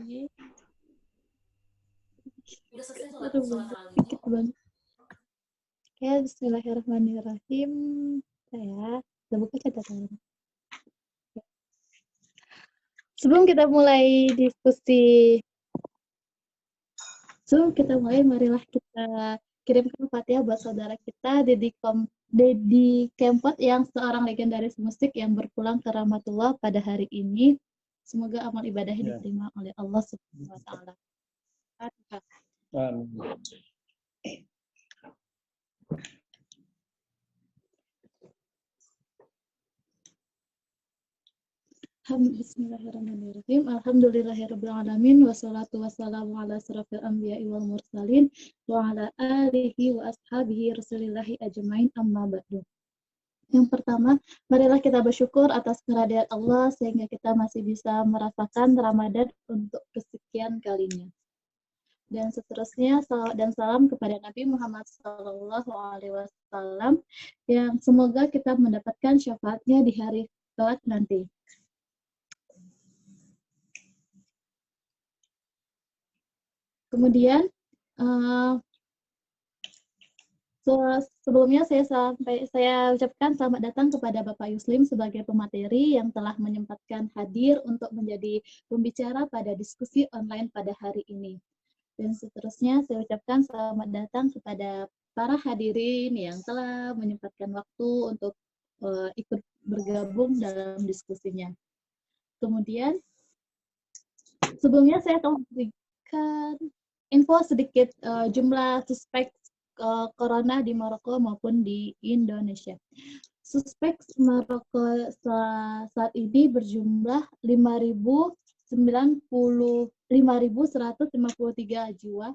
Udah selesai Aduh, sholat tarawih. dikit banget. Oke, bismillahirrahmanirrahim. Saya buka catatan. Sebelum kita mulai diskusi, marilah kita kirimkan Fatihah buat saudara kita, Dedi Kempot yang seorang legendaris musik yang berpulang ke rahmatullah pada hari ini. Semoga amal ibadahnya diterima oleh Allah Subhanahu wa taala. Bismillahirrahmanirrahim. Alhamdulillahirrabbilalamin. Wassalatu wassalamu ala asrafil anbiya'i wal mursalin wa ala alihi wa ashabihi rasulillahi ajmain, amma ba'du. Yang pertama, marilah kita bersyukur atas kehadiran Allah sehingga kita masih bisa merasakan Ramadan untuk kesekian kalinya. Dan seterusnya, salawat dan salam kepada Nabi Muhammad SAW yang semoga kita mendapatkan syafaatnya di hari kelak nanti. Kemudian sebelumnya saya ucapkan selamat datang kepada Bapak Yuslim sebagai pemateri yang telah menyempatkan hadir untuk menjadi pembicara pada diskusi online pada hari ini. Dan seterusnya saya ucapkan selamat datang kepada para hadirin yang telah menyempatkan waktu untuk ikut bergabung dalam diskusinya. Kemudian sebelumnya saya akan memberikan info sedikit jumlah suspek corona di Maroko maupun di Indonesia. Suspek Maroko saat ini berjumlah 5.153 jiwa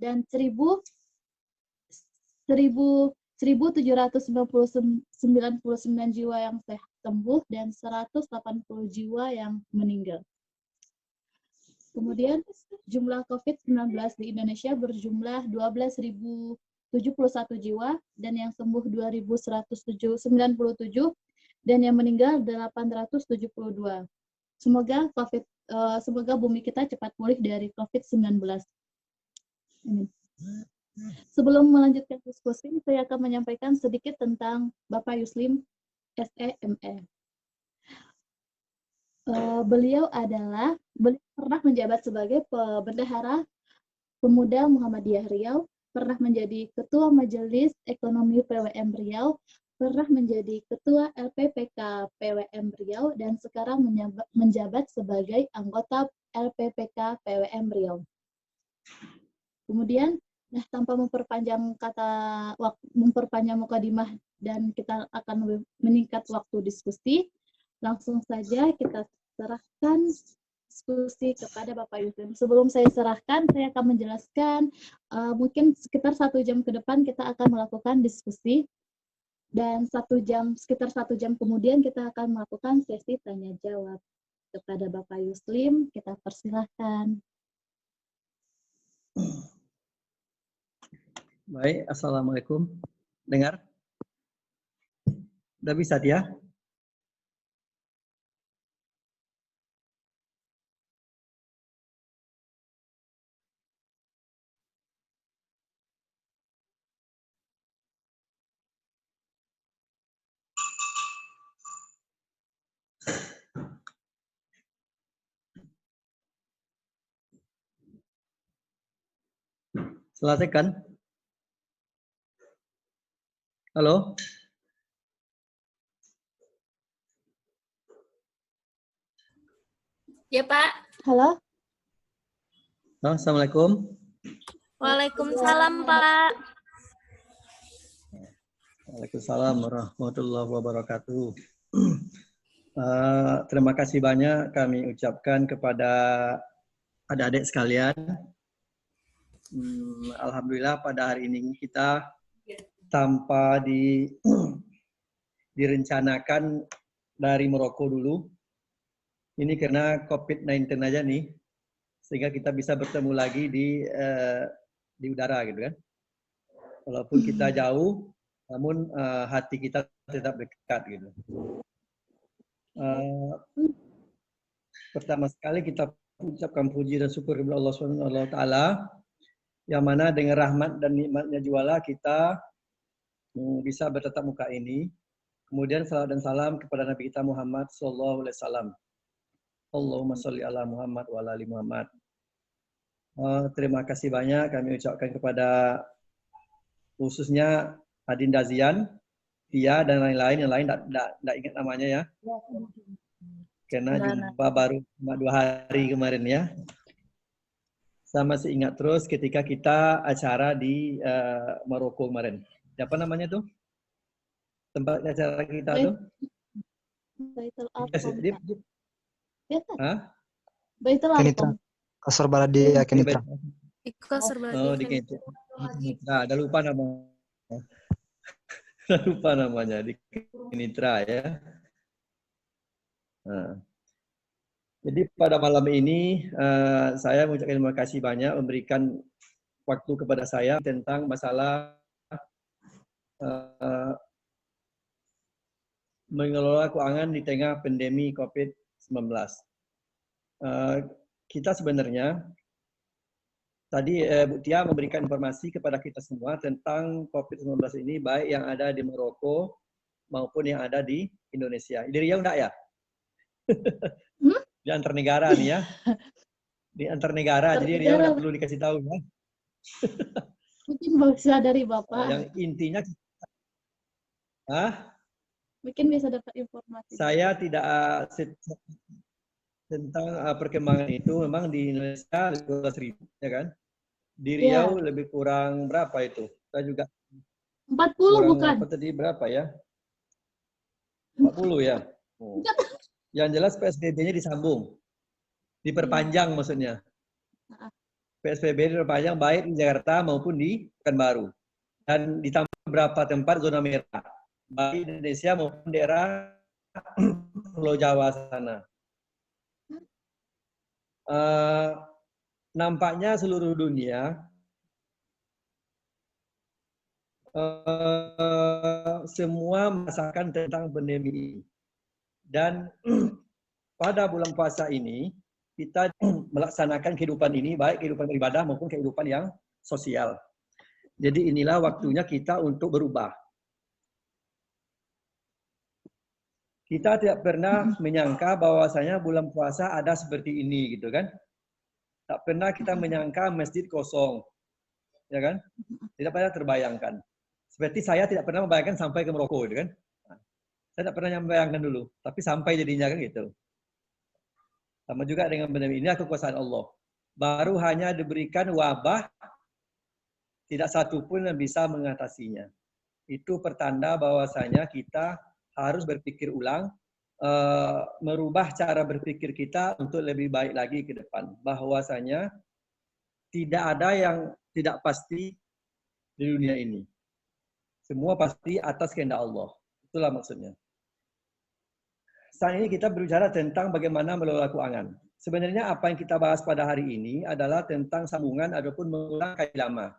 dan 1.799 jiwa yang sembuh dan 180 jiwa yang meninggal. Kemudian jumlah COVID-19 di Indonesia berjumlah 12.071 jiwa dan yang sembuh 2.197 dan yang meninggal 872. Semoga bumi kita cepat pulih dari COVID-19. Amin. Sebelum melanjutkan diskusi, saya akan menyampaikan sedikit tentang Bapak Yuslim SEME. Beliau pernah menjabat sebagai Bendahara Pemuda Muhammadiyah Riau, pernah menjadi Ketua Majelis Ekonomi PWM Riau, pernah menjadi Ketua LPPK PWM Riau, dan sekarang menjabat sebagai anggota LPPK PWM Riau. Kemudian, tanpa memperpanjang mukadimah dan kita akan meningkat waktu diskusi, langsung saja kita serahkan diskusi kepada Bapak Yuslim. Sebelum saya serahkan, saya akan menjelaskan mungkin sekitar 1 jam ke depan kita akan melakukan diskusi dan sekitar 1 jam kemudian kita akan melakukan sesi tanya jawab kepada Bapak Yuslim. Kita persilahkan. Baik, assalamualaikum. Dengar? Udah bisa dia? Selesaikan? Halo? Ya, Pak. Halo? Assalamualaikum. Waalaikumsalam, Pak. Waalaikumsalam warahmatullahi wabarakatuh. Terima kasih banyak kami ucapkan kepada adik-adik sekalian. Alhamdulillah pada hari ini kita tanpa direncanakan dari Maroko dulu. Ini karena COVID-19 aja nih, sehingga kita bisa bertemu lagi di udara gitu kan. Walaupun kita jauh, namun hati kita tetap dekat gitu. Pertama sekali kita ucapkan puji dan syukur kepada Allah Subhanahu wa taala, yang mana dengan rahmat dan nikmatnya jualah kita bisa bertatap muka ini. Kemudian salam dan salam kepada Nabi kita Muhammad sallallahu alaihi wasallam. Allahumma sholli ala Muhammad wa ala ali Muhammad. Terima kasih banyak kami ucapkan kepada khususnya Adinda Zian, Tia dan lain-lain, yang lain tidak ingat namanya ya. Karena jumpa baru cuma 2 hari kemarin ya. Saya masih ingat terus ketika kita acara di Maroko kemarin. Siapa namanya tuh? Tempat acara kita tuh? Baitul Arqam. Hah? Baitul Arqam. Kasar Baladia Kenitra. Oh, di Kenitra. Ada lupa namanya. Ada lupa namanya di Kenitra ya. Nah. Jadi pada malam ini saya mengucapkan terima kasih banyak memberikan waktu kepada saya tentang masalah mengelola keuangan di tengah pandemi COVID-19. Kita sebenarnya tadi Bu Tia memberikan informasi kepada kita semua tentang COVID-19 ini, baik yang ada di Maroko maupun yang ada di Indonesia. Di Riau enggak ya? Di antar negara nih ya. Di antar negara, jadi Riau enggak perlu dikasih tahu ya. Mungkin bisa dari Bapak. Yang intinya Mungkin bisa dapat informasi. Saya tidak tentang perkembangan itu, memang di Indonesia 12.000 ya kan? Di Riau lebih kurang berapa itu? Saya juga 40 bukan? Apa tadi berapa ya? 40 ya. Oh. Yang jelas PSBB-nya disambung. Diperpanjang maksudnya. PSBB diperpanjang baik di Jakarta maupun di Pekanbaru. Dan ditambah beberapa tempat zona merah. Baik di Indonesia maupun daerah Pulau Jawa sana. Nampaknya seluruh dunia semua merasakan tentang pandemi ini. Dan pada bulan puasa ini kita melaksanakan kehidupan ini, baik kehidupan ibadah maupun kehidupan yang sosial. Jadi inilah waktunya kita untuk berubah. Kita tidak pernah menyangka bahwasanya bulan puasa ada seperti ini, gitu kan? Tak pernah kita menyangka masjid kosong, ya kan? Tidak pernah terbayangkan. Seperti saya tidak pernah membayangkan sampai ke Maroko, gitu kan? Saya tidak pernah membayangkan dulu, tapi sampai jadinya kan gitu. Sama juga dengan pandemi ini, kekuasaan Allah. Baru hanya diberikan wabah, tidak satu pun yang bisa mengatasinya. Itu pertanda bahwasanya kita harus berpikir ulang, merubah cara berpikir kita untuk lebih baik lagi ke depan. Bahwasanya tidak ada yang tidak pasti di dunia ini. Semua pasti atas kehendak Allah. Itulah maksudnya. Saat ini kita berbicara tentang bagaimana mengelola keuangan. Sebenarnya apa yang kita bahas pada hari ini adalah tentang sambungan ataupun mengulang kaji lama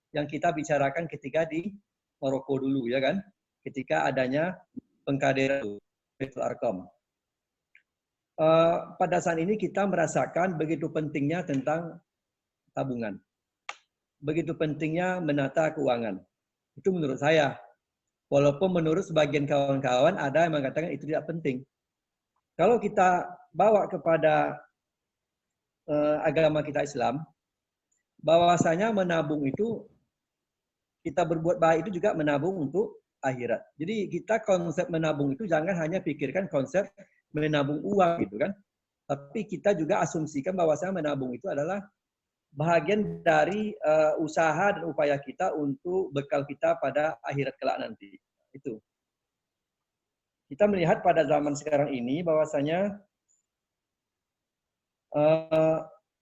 yang kita bicarakan ketika di Maroko dulu, ya kan? Ketika adanya pengkaderan Baitul Arqam. Pada saat ini kita merasakan begitu pentingnya tentang tabungan. Begitu pentingnya menata keuangan. Itu menurut saya. Walaupun menurut sebagian kawan-kawan ada yang mengatakan itu tidak penting. Kalau kita bawa kepada agama kita Islam, bahwasanya menabung itu, kita berbuat baik itu juga menabung untuk akhirat. Jadi kita konsep menabung itu jangan hanya pikirkan konsep menabung uang gitu kan. Tapi kita juga asumsikan bahwasanya menabung itu adalah bahagian dari usaha dan upaya kita untuk bekal kita pada akhirat kelak nanti. Itu. Kita melihat pada zaman sekarang ini bahwasanya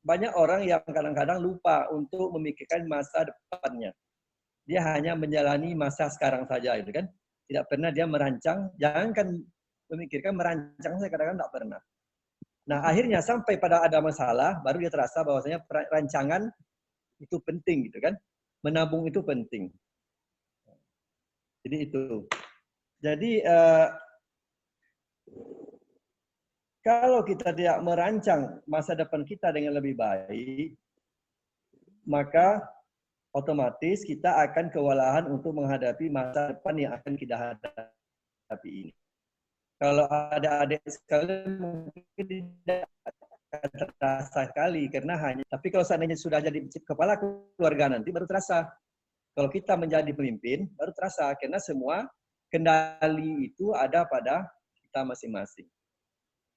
banyak orang yang kadang-kadang lupa untuk memikirkan masa depannya. Dia hanya menjalani masa sekarang saja, itu kan. Tidak pernah dia merancang. Jangankan memikirkan, merancang saya kadang-kadang tidak pernah. Nah, akhirnya sampai pada ada masalah, baru dia terasa bahwasanya rancangan itu penting, gitu kan. Menabung itu penting. Jadi itu. Jadi Kalau kita tidak merancang masa depan kita dengan lebih baik, maka otomatis kita akan kewalahan untuk menghadapi masa depan yang akan kita hadapi ini. Kalau ada adik sekalian mungkin tidak terasa sekali karena hanya. Tapi kalau seandainya sudah jadi kepala keluarga nanti baru terasa. Kalau kita menjadi pemimpin baru terasa karena semua kendali itu ada pada kita masing-masing.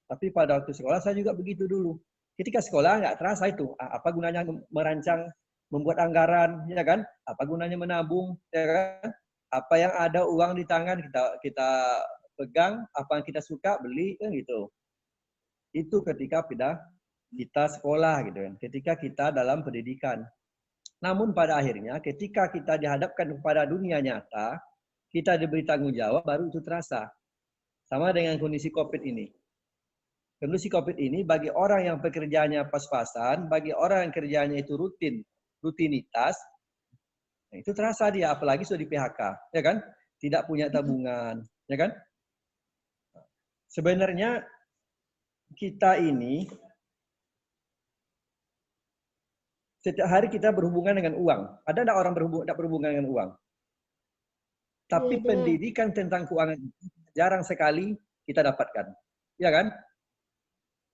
Tapi pada waktu sekolah saya juga begitu dulu. Ketika sekolah nggak terasa itu. Apa gunanya merancang, membuat anggaran, ya kan? Apa gunanya menabung, ya kan? Apa yang ada uang di tangan kita pegang, apa yang kita suka beli, kan gitu. Itu ketika kita sekolah gitu kan. Ketika kita dalam pendidikan. Namun pada akhirnya ketika kita dihadapkan kepada dunia nyata, kita diberi tanggung jawab baru itu terasa. Sama dengan kondisi COVID ini. Kondisi COVID ini bagi orang yang pekerjaannya pas-pasan, bagi orang yang kerjanya itu rutinitas, itu terasa dia, apalagi sudah di PHK, ya kan? Tidak punya tabungan, ya kan? Sebenarnya kita ini setiap hari kita berhubungan dengan uang. Ada enggak orang tidak berhubungan dengan uang? Tapi pendidikan tentang keuangan jarang sekali kita dapatkan, ya kan?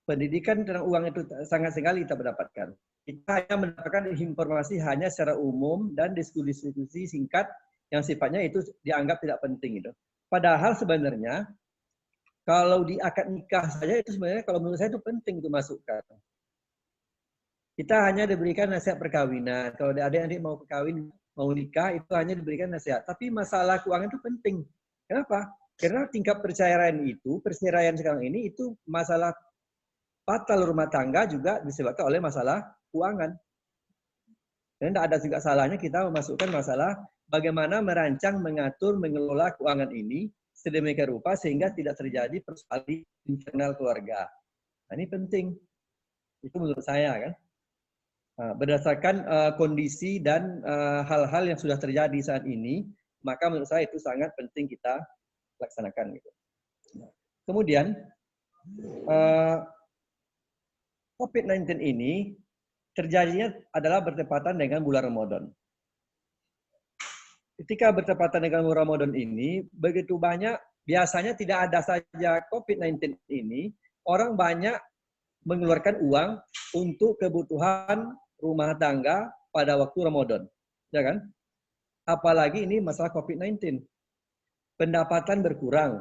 Pendidikan tentang uang itu sangat sekali kita mendapatkan. Kita hanya mendapatkan informasi hanya secara umum dan diskusi singkat yang sifatnya itu dianggap tidak penting itu. Padahal sebenarnya kalau di akad nikah saja itu sebenarnya kalau menurut saya itu penting untuk masukkan. Kita hanya diberikan nasihat perkawinan. Kalau ada adik mau perkawin, mau nikah itu hanya diberikan nasihat. Tapi masalah keuangan itu penting. Kenapa? Karena tingkat perceraian sekarang ini itu masalah fatal rumah tangga juga disebabkan oleh masalah keuangan. Dan tidak ada juga salahnya kita memasukkan masalah bagaimana merancang, mengatur, mengelola keuangan ini sedemikian rupa sehingga tidak terjadi persoalan di internal keluarga. Nah, ini penting. Itu menurut saya kan. Berdasarkan kondisi dan hal-hal yang sudah terjadi saat ini, maka menurut saya itu sangat penting kita laksanakan. Gitu. Kemudian, COVID-19 ini terjadinya adalah bertepatan dengan bulan Ramadan. Ketika bertepatan dengan bulan Ramadan ini, begitu banyak, biasanya tidak ada saja COVID-19 ini, orang banyak mengeluarkan uang untuk kebutuhan rumah tangga pada waktu Ramadan. Ya kan? Apalagi ini masalah COVID-19. Pendapatan berkurang.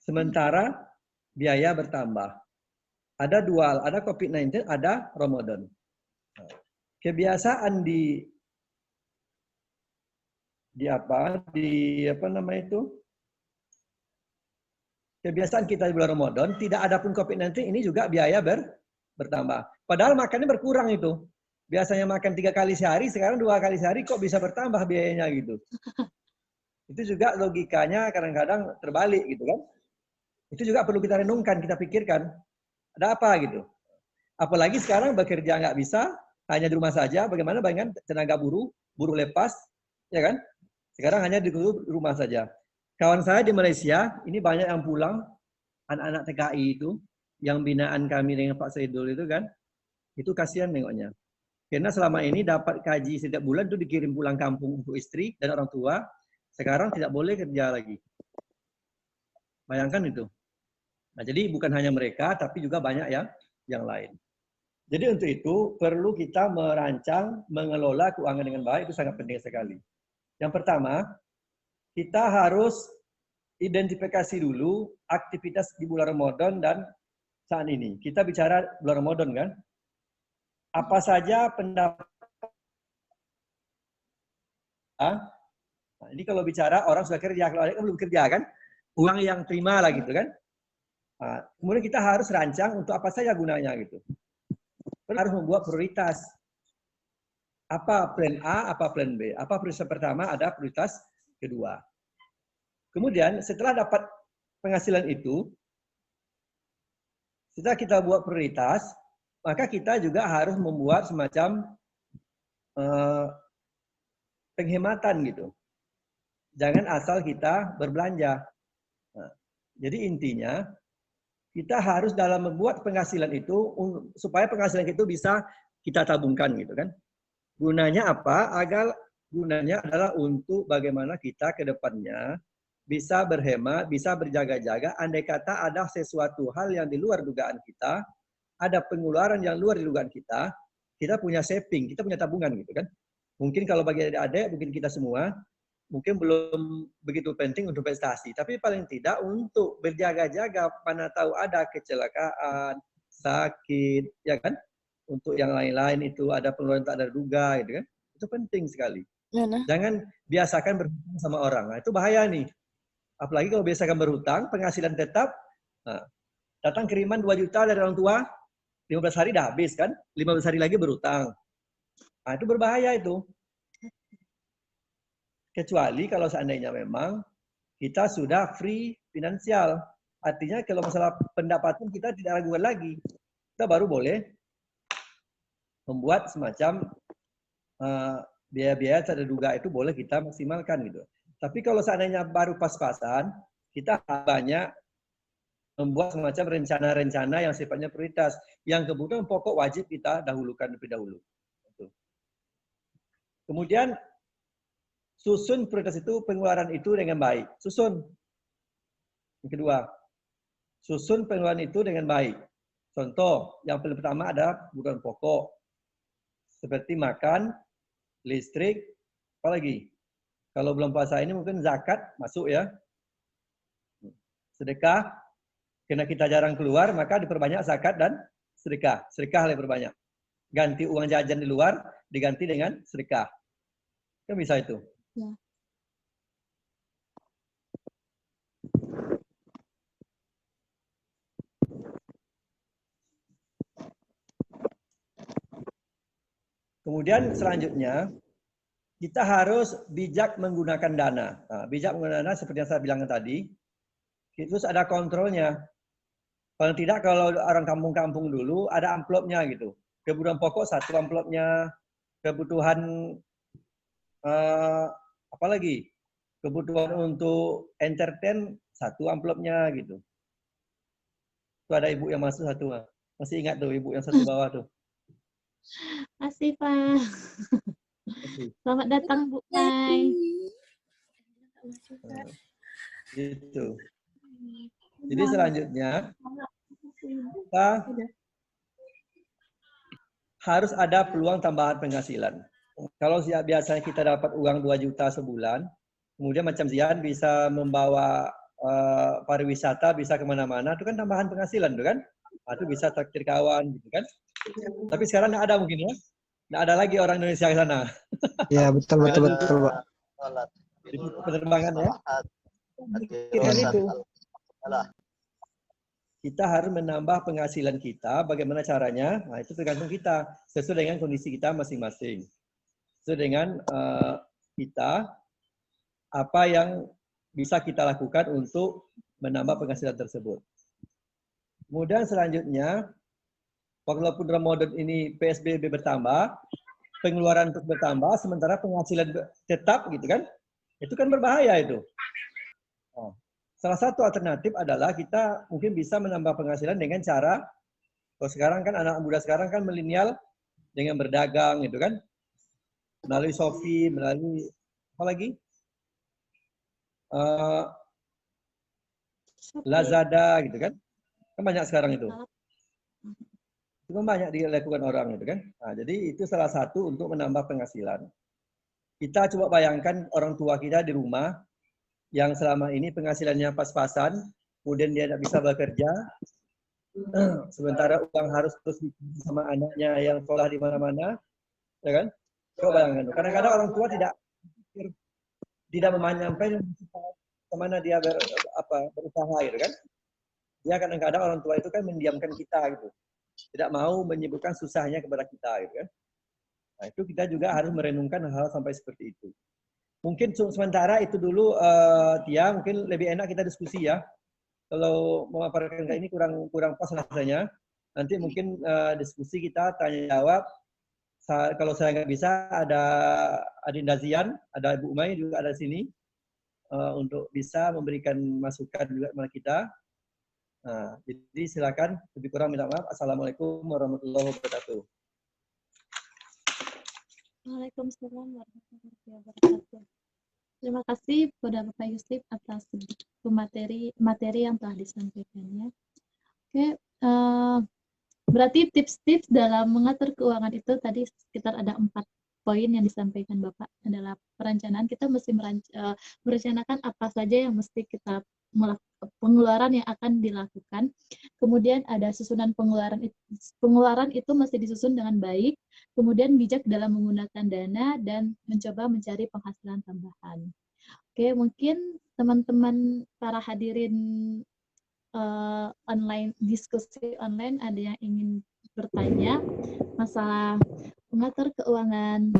Sementara biaya bertambah. Ada dua, ada COVID-19, ada Ramadan. Kebiasaan di apa nama itu? Kebiasaan kita di bulan Ramadan, tidak ada pun COVID-19, ini juga biaya bertambah. Padahal makannya berkurang itu. Biasanya makan 3 kali sehari, sekarang 2 kali sehari kok bisa bertambah biayanya gitu. Itu juga logikanya kadang-kadang terbalik gitu kan. Itu juga perlu kita renungkan, kita pikirkan. Ada apa gitu? Apalagi sekarang bekerja nggak bisa, hanya di rumah saja. Bagaimana dengan tenaga buruh lepas, ya kan? Sekarang hanya di rumah saja. Kawan saya di Malaysia, ini banyak yang pulang, anak-anak TKI itu, yang binaan kami dengan Pak Saidul itu kan, itu kasihan nengoknya. Karena selama ini dapat gaji setiap bulan itu dikirim pulang kampung untuk istri dan orang tua, sekarang tidak boleh kerja lagi. Bayangkan itu. Nah, jadi bukan hanya mereka, tapi juga banyak yang lain. Jadi untuk itu perlu kita merancang, mengelola keuangan dengan baik, itu sangat penting sekali. Yang pertama, kita harus identifikasi dulu aktivitas di bulan Ramadan dan saat ini. Kita bicara bulan Ramadan kan? Apa saja pendapat? Nah, ini kalau bicara orang sudah kerja, kalau ada kan belum kerja kan? Uang yang terima lah gitu kan? Nah, kemudian kita harus rancang untuk apa saja gunanya gitu. Kita harus membuat prioritas. Apa plan A, apa plan B. Apa prioritas pertama, ada prioritas kedua. Kemudian setelah dapat penghasilan itu, setelah kita buat prioritas, maka kita juga harus membuat semacam penghematan gitu. Jangan asal kita berbelanja. Nah, jadi intinya, kita harus dalam membuat penghasilan itu supaya penghasilan itu bisa kita tabungkan gitu kan. Gunanya apa? Gunanya adalah untuk bagaimana kita ke depannya bisa berhemat, bisa berjaga-jaga. Andai kata ada sesuatu hal yang di luar dugaan kita, ada pengeluaran yang luar dugaan kita punya saving, kita punya tabungan gitu kan. Mungkin kalau bagi adik-adik, mungkin kita semua, mungkin belum begitu penting untuk investasi. Tapi paling tidak untuk berjaga-jaga, mana tahu ada kecelakaan, sakit, ya kan? Untuk yang lain-lain itu ada pengeluaran tak terduga, gitu kan? Itu penting sekali. Jangan biasakan berhutang sama orang. Nah, itu bahaya nih. Apalagi kalau biasakan berhutang, penghasilan tetap, nah, datang kiriman 2 juta dari orang tua, 15 hari dah habis kan? 15 hari lagi berhutang. Nah, itu berbahaya itu. Kecuali kalau seandainya memang kita sudah free finansial. Artinya kalau masalah pendapatan kita tidak ragukan lagi. Kita baru boleh membuat semacam biaya-biaya tak terduga itu boleh kita maksimalkan gitu. Tapi kalau seandainya baru pas-pasan, kita banyak membuat semacam rencana-rencana yang sifatnya prioritas. Yang kebutuhan pokok wajib kita dahulukan lebih dahulu. Kemudian susun prioritas itu pengeluaran itu dengan baik. Susun. Yang kedua, susun pengeluaran itu dengan baik. Contoh, yang paling pertama ada kebutuhan pokok. Seperti makan, listrik, apa lagi? Kalau belum puasa ini mungkin zakat masuk ya. Sedekah, karena kita jarang keluar, maka diperbanyak zakat dan sedekah. Sedekah lebih perbanyak. Ganti uang jajan di luar, diganti dengan sedekah. Kan bisa itu. Ya. Kemudian selanjutnya, kita harus bijak menggunakan dana. Nah, bijak menggunakan dana seperti yang saya bilang tadi, terus ada kontrolnya. Paling tidak kalau orang kampung-kampung dulu ada amplopnya gitu. Kebutuhan pokok satu amplopnya, kebutuhan apa lagi? Kebutuhan untuk entertain satu amplopnya gitu. Itu ada ibu yang masuk satu. Masih ingat tuh ibu yang satu bawah tuh. Masih, Pak. Selamat datang, Bu Mai. Gitu. Jadi selanjutnya kita harus ada peluang tambahan penghasilan. Kalau biasanya kita dapat uang 2 juta sebulan, kemudian macam Zian bisa membawa pariwisata, bisa kemana-mana, itu kan tambahan penghasilan, itu kan? Itu bisa traktir kawan, gitu kan? Tapi sekarang nggak ada mungkin ya? Nggak ada lagi orang Indonesia ke sana. Iya, betul, Pak. Di penerbangan ya. Pikirkan itu. Kita harus menambah penghasilan kita. Bagaimana caranya? Nah, itu tergantung kita. Sesuai dengan kondisi kita masing-masing. Sesuai dengan kita, apa yang bisa kita lakukan untuk menambah penghasilan tersebut. Kemudian selanjutnya, walaupun Ramadan ini PSBB bertambah, pengeluaran terus bertambah, sementara penghasilan tetap gitu kan, itu kan berbahaya itu. Nah, salah satu alternatif adalah kita mungkin bisa menambah penghasilan dengan cara, kalau sekarang kan anak muda sekarang kan milenial dengan berdagang gitu kan, melalui Shopee, melalui apa lagi? Lazada gitu kan. Kan banyak sekarang itu. Itu kan banyak dilakukan orang gitu kan. Nah, jadi itu salah satu untuk menambah penghasilan. Kita coba bayangkan orang tua kita di rumah yang selama ini penghasilannya pas-pasan, kemudian dia tidak bisa bekerja, sementara uang harus terus dikasih sama anaknya yang sekolah di mana-mana, ya kan? Coba bayangkan. Kadang-kadang orang tua tidak menyampaikan kemana dia berusaha gitu kan. Dia kadang-kadang orang tua itu kan mendiamkan kita gitu. Tidak mau menyebutkan susahnya kepada kita gitu kan. Nah, itu kita juga harus merenungkan hal sampai seperti itu. Mungkin sementara itu dulu Tia, mungkin lebih enak kita diskusi ya. Kalau memaparkan ini kurang pas rasanya. Nanti mungkin diskusi kita tanya jawab. Kalau saya nggak bisa, ada Adinda Zian, ada Ibu Umay juga ada di sini untuk bisa memberikan masukan juga kepada kita. Nah, jadi silakan, lebih kurang minta maaf. Assalamualaikum warahmatullahi wabarakatuh. Waalaikumsalam warahmatullahi wabarakatuh. Terima kasih kepada Bapak Yuslim atas materi yang telah disampaikannya. Oke, berarti tips-tips dalam mengatur keuangan itu tadi sekitar ada 4 poin yang disampaikan Bapak adalah perencanaan. Kita mesti merencanakan apa saja yang mesti kita pengeluaran yang akan dilakukan. Kemudian ada susunan pengeluaran itu mesti disusun dengan baik. Kemudian bijak dalam menggunakan dana dan mencoba mencari penghasilan tambahan. Oke, mungkin teman-teman para hadirin diskusi online ada yang ingin bertanya masalah mengatur keuangan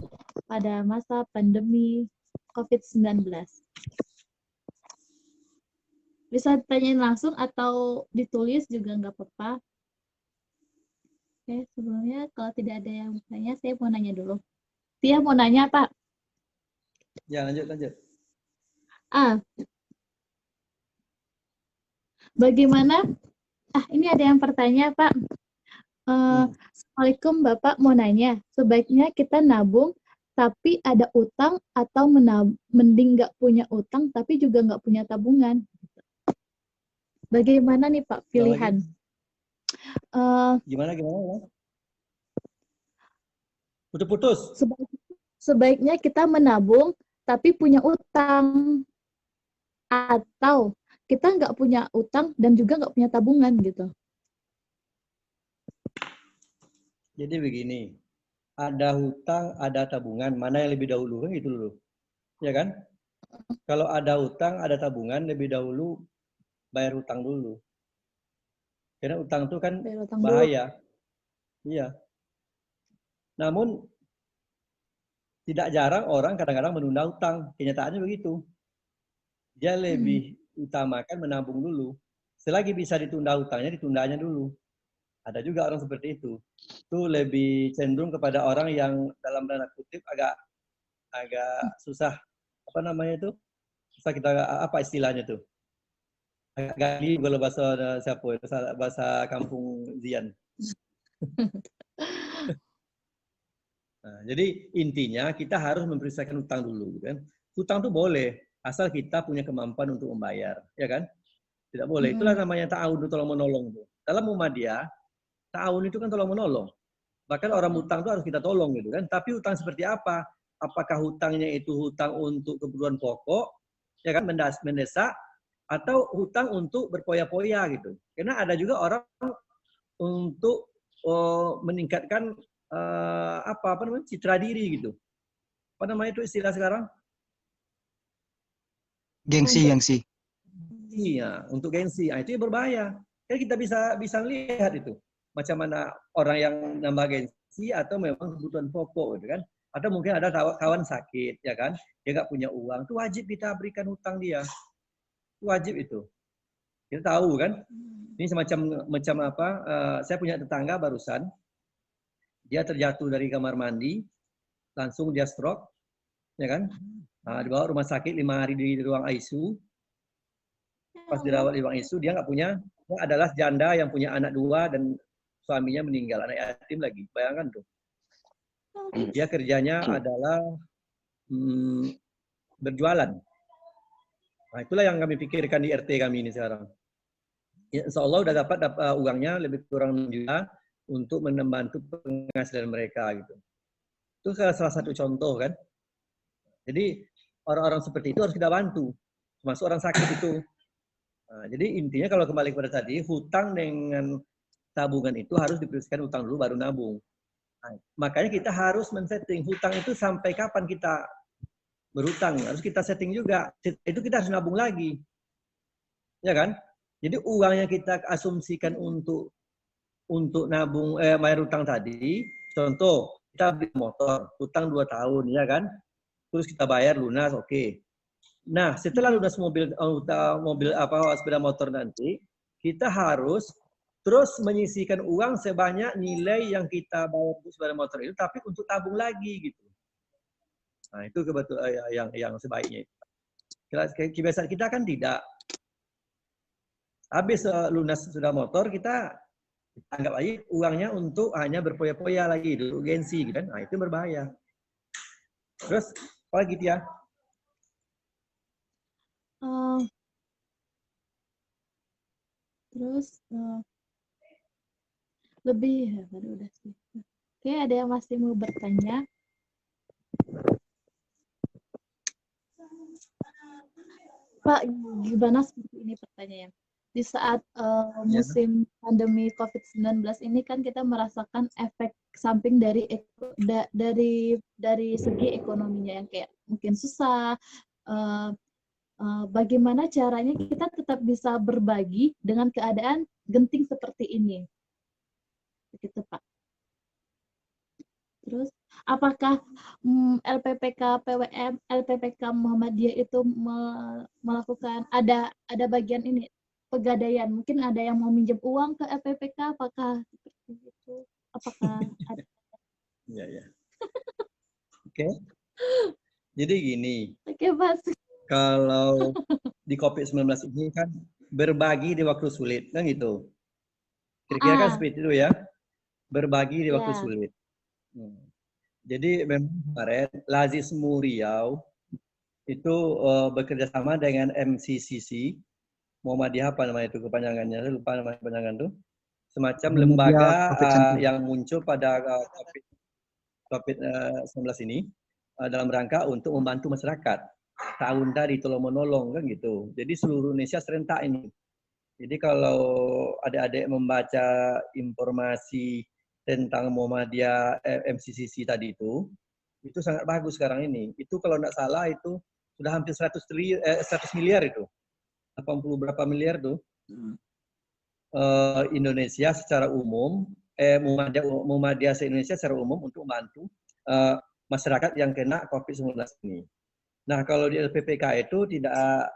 pada masa pandemi COVID-19. Bisa ditanyain langsung atau ditulis juga nggak apa-apa. Oke, sebelumnya kalau tidak ada yang bertanya, saya mau nanya dulu. Tia mau nanya, Pak? Ya, lanjut. Bagaimana? Ini ada yang bertanya, Pak. Assalamualaikum, Bapak mau nanya. Sebaiknya kita nabung tapi ada utang atau mending nggak punya utang tapi juga nggak punya tabungan? Bagaimana nih, Pak, pilihan? Gimana? Putus-putus. Sebaiknya kita menabung tapi punya utang, atau kita nggak punya utang dan juga nggak punya tabungan gitu. Jadi begini, ada hutang, ada tabungan, mana yang lebih dahulu kan gitu dulu, ya kan? Kalau ada hutang, ada tabungan, lebih dahulu bayar hutang dulu. Karena utang itu kan bahaya. Iya. Namun tidak jarang orang kadang-kadang menunda hutang. Kenyataannya begitu. Dia lebih utamakan menabung dulu. Selagi bisa ditunda hutangnya, ditundanya dulu. Ada juga orang seperti itu. Itu lebih cenderung kepada orang yang dalam tanda kutip agak susah. Apa namanya itu? Susah kita, apa istilahnya tuh? Gali kalau bahasa kampung Zian. Nah, jadi intinya kita harus mempersiapkan hutang dulu, kan? Hutang tuh boleh asal kita punya kemampuan untuk membayar, ya kan? Tidak boleh. Itulah namanya ta'awun, tolong menolong tuh. Dalam Muhammadiyah, ta'awun itu kan tolong menolong. Bahkan orang hutang itu harus kita tolong gitu kan. Tapi hutang seperti apa? Apakah hutangnya itu hutang untuk kebutuhan pokok, ya kan, mendesak, atau hutang untuk berpoya-poya gitu. Karena ada juga orang untuk meningkatkan apa namanya, citra diri gitu. Apa namanya itu istilah sekarang? Gengsi. Iya, untuk gengsi. Nah, itu berbahaya. Kan kita bisa lihat itu. Macam mana orang yang nambah gengsi atau memang kebutuhan pokok gitu kan. Atau mungkin ada kawan sakit, ya kan. Dia nggak punya uang. Itu wajib kita berikan hutang dia. Itu wajib itu. Kita tahu kan. Ini macam apa. Saya punya tetangga barusan. Dia terjatuh dari kamar mandi. Langsung dia stroke. Ya kan. Nah, dibawa rumah sakit 5 hari di ruang ICU. Pas dirawat di ruang ICU, dia nggak punya, dia adalah janda yang punya anak 2 dan suaminya meninggal, anak yatim lagi. Bayangkan tuh. Dia kerjanya adalah berjualan. Nah, itulah yang kami pikirkan di RT kami ini sekarang. Ya, insya Allah udah dapat uangnya lebih kurang 6 juta untuk membantu penghasilan mereka gitu. Itu salah satu contoh kan. Jadi orang-orang seperti itu harus kita bantu, termasuk orang sakit itu. Nah, jadi intinya kalau kembali kepada tadi, hutang dengan tabungan itu harus diperhatikan hutang dulu baru nabung. Nah, makanya kita harus men-setting hutang itu sampai kapan kita berhutang. Harus kita setting juga. Itu kita harus nabung lagi. Ya kan? Jadi uang yang kita asumsikan untuk nabung bayar hutang tadi, contoh kita beli motor, hutang 2 tahun, ya kan? Terus kita bayar lunas, oke. Nah, setelah lunas mobil sepeda motor nanti, kita harus terus menyisihkan uang sebanyak nilai yang kita bayar untuk sepeda motor itu, tapi untuk tabung lagi gitu. Nah, itu kebetulan yang sebaiknya. Kebiasaan kita kan tidak. Habis lunas sudah motor, kita anggap aja uangnya untuk hanya berfoya-foya lagi, dulu gengsi, gitu kan? Nah, itu berbahaya. Terus, apa lagi Tia? Terus lebih ya, tadi udah sih. Oke, ada yang masih mau bertanya? Pak, gimana seperti ini pertanyaan? Di saat musim pandemi COVID-19 ini kan kita merasakan efek samping dari segi ekonominya yang kayak mungkin susah. Bagaimana caranya kita tetap bisa berbagi dengan keadaan genting seperti ini? Begitu, Pak. Terus, apakah LPPK PWM, LPPK Muhammadiyah itu melakukan ada bagian ini pegadaian? Mungkin ada yang mau minjem uang ke LPPK, apakah seperti itu? Apakah ada? Ya, ya. Oke. Jadi gini. Oke, Mas. Kalau di COVID-19 ini kan berbagi di waktu sulit, kan gitu. Kira-kira kan seperti itu ya. Berbagi di waktu sulit. Jadi memang kemarin Lazis Riau itu bekerja sama dengan MCCC, Muhammadiyah apa namanya itu kepanjangannya, saya lupa nama kepanjangan itu. Semacam lembaga yang muncul pada COVID-19 ini dalam rangka untuk membantu masyarakat. Tahun tadi tolong menolong kan gitu. Jadi seluruh Indonesia serentak ini. Jadi kalau adik-adik membaca informasi tentang Muhammadiyah MCCC tadi itu sangat bagus sekarang ini. Itu kalau tidak salah itu sudah hampir 100 miliar itu. 80 berapa miliar tuh. Indonesia secara umum, Muhammadiyah se-Indonesia secara umum untuk membantu masyarakat yang kena COVID-19 ini. Nah, kalau di LPPK itu tidak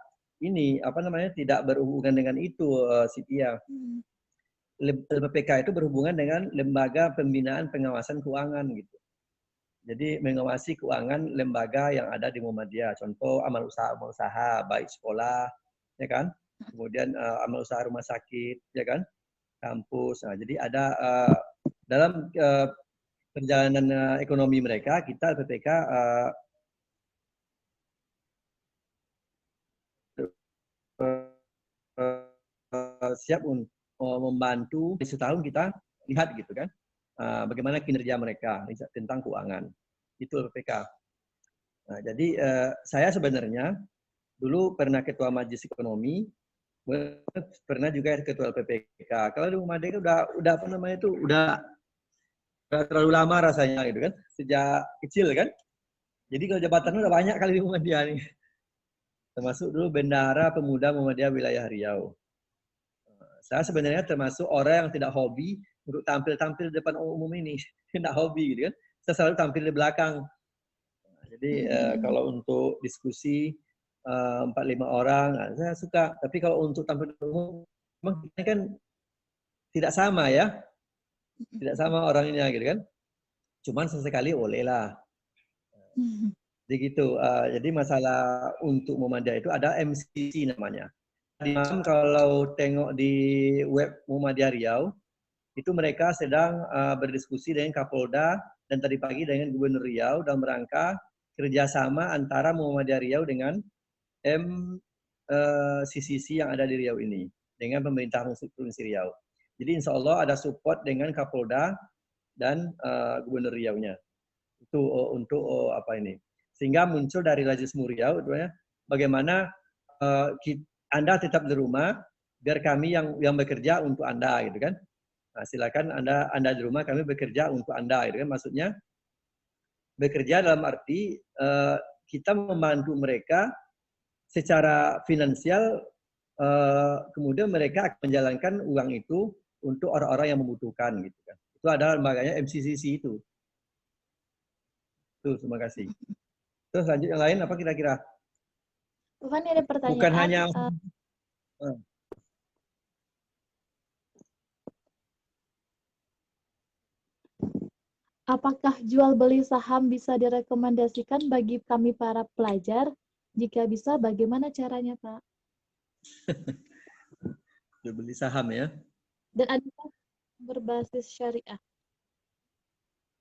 tidak berhubungan dengan itu, Sitia. LPPK itu berhubungan dengan lembaga pembinaan pengawasan keuangan gitu. Jadi mengawasi keuangan lembaga yang ada di Muhammadiyah. Contoh amal usaha baik sekolah, ya kan? Kemudian amal usaha rumah sakit, ya kan? Kampus. Nah, jadi ada dalam perjalanan ekonomi mereka, kita LPPK siap untuk membantu. Setahun kita lihat gitu kan, bagaimana kinerja mereka tentang keuangan. Itu LPPK. Nah, jadi saya sebenarnya dulu pernah ketua Majelis Ekonomi, pernah juga ketua LPPK. Kalau di Muhammadiyah udah apa namanya itu udah terlalu lama rasanya gitu kan, sejak kecil kan. Jadi kalau jabatannya udah banyak kali di Muhammadiyah nih. Termasuk dulu Bendahara Pemuda Muhammadiyah Wilayah Riau. Saya sebenarnya termasuk orang yang tidak hobi untuk tampil-tampil di depan umum ini. Tidak hobi gitu kan. Saya selalu tampil di belakang. Jadi kalau untuk diskusi 4-5 orang, saya suka. Tapi kalau untuk tampil di umum, memang kita kan tidak sama ya. Tidak sama orangnya gitu kan. Cuman sesekali boleh lah. Jadi gitu. Jadi masalah untuk Muhammadiyah itu ada MCC namanya. Kalau tengok di web Muhammadiyah Riau, itu mereka sedang berdiskusi dengan Kapolda dan tadi pagi dengan Gubernur Riau dalam rangka kerjasama antara Muhammadiyah Riau dengan MCCC yang ada di Riau ini dengan pemerintah Provinsi Riau. Jadi insya Allah ada support dengan Kapolda dan Gubernur Riau-nya. Itu untuk apa ini. Sehingga muncul dari Lazis Riau, bagaimana Anda tetap di rumah, biar kami yang bekerja untuk Anda, gitu kan. Nah, silakan Anda di rumah, kami bekerja untuk Anda, gitu kan. Maksudnya bekerja dalam arti kita membantu mereka secara finansial, kemudian mereka akan menjalankan uang itu untuk orang-orang yang membutuhkan, gitu kan. Itu adalah lembaganya MCCC itu. Tuh, terima kasih. Terus lanjut yang lain apa kira-kira? Bukan ada pertanyaan. Bukan hanya apakah jual beli saham bisa direkomendasikan bagi kami para pelajar? Jika bisa, bagaimana caranya, Pak? Jual beli saham ya. Dan ada berbasis syariah.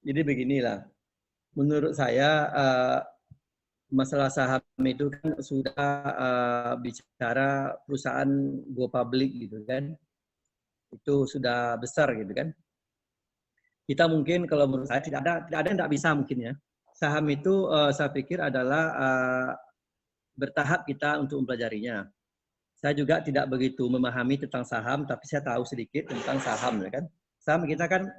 Jadi beginilah, menurut saya masalah saham itu kan sudah bicara perusahaan go public gitu kan, itu sudah besar gitu kan. Kita mungkin kalau menurut saya tidak ada yang tidak bisa mungkin ya. Saham itu saya pikir adalah bertahap kita untuk mempelajarinya. Saya juga tidak begitu memahami tentang saham, tapi saya tahu sedikit tentang saham ya kan. Saham kita kan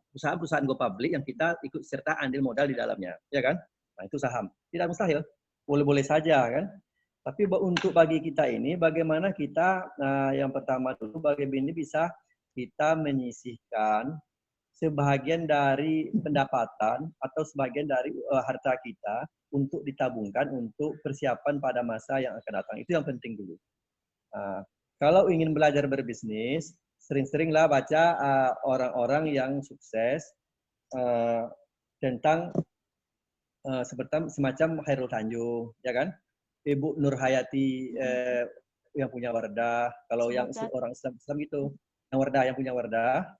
perusahaan-perusahaan go public yang kita ikut serta andil modal di dalamnya, ya kan? Nah, itu saham. Tidak mustahil. Boleh-boleh saja kan. Tapi untuk bagi kita ini, bagaimana kita yang pertama dulu, bagaimana bisa kita menyisihkan sebagian dari pendapatan atau sebagian dari harta kita untuk ditabungkan untuk persiapan pada masa yang akan datang. Itu yang penting dulu. Kalau ingin belajar berbisnis, sering-seringlah baca orang-orang yang sukses tentang seperti semacam Khairul Tanjung, ya kan? Ibu Nur Hayati yang punya Wardah. Kalau yang orang Islam itu, yang punya Wardah,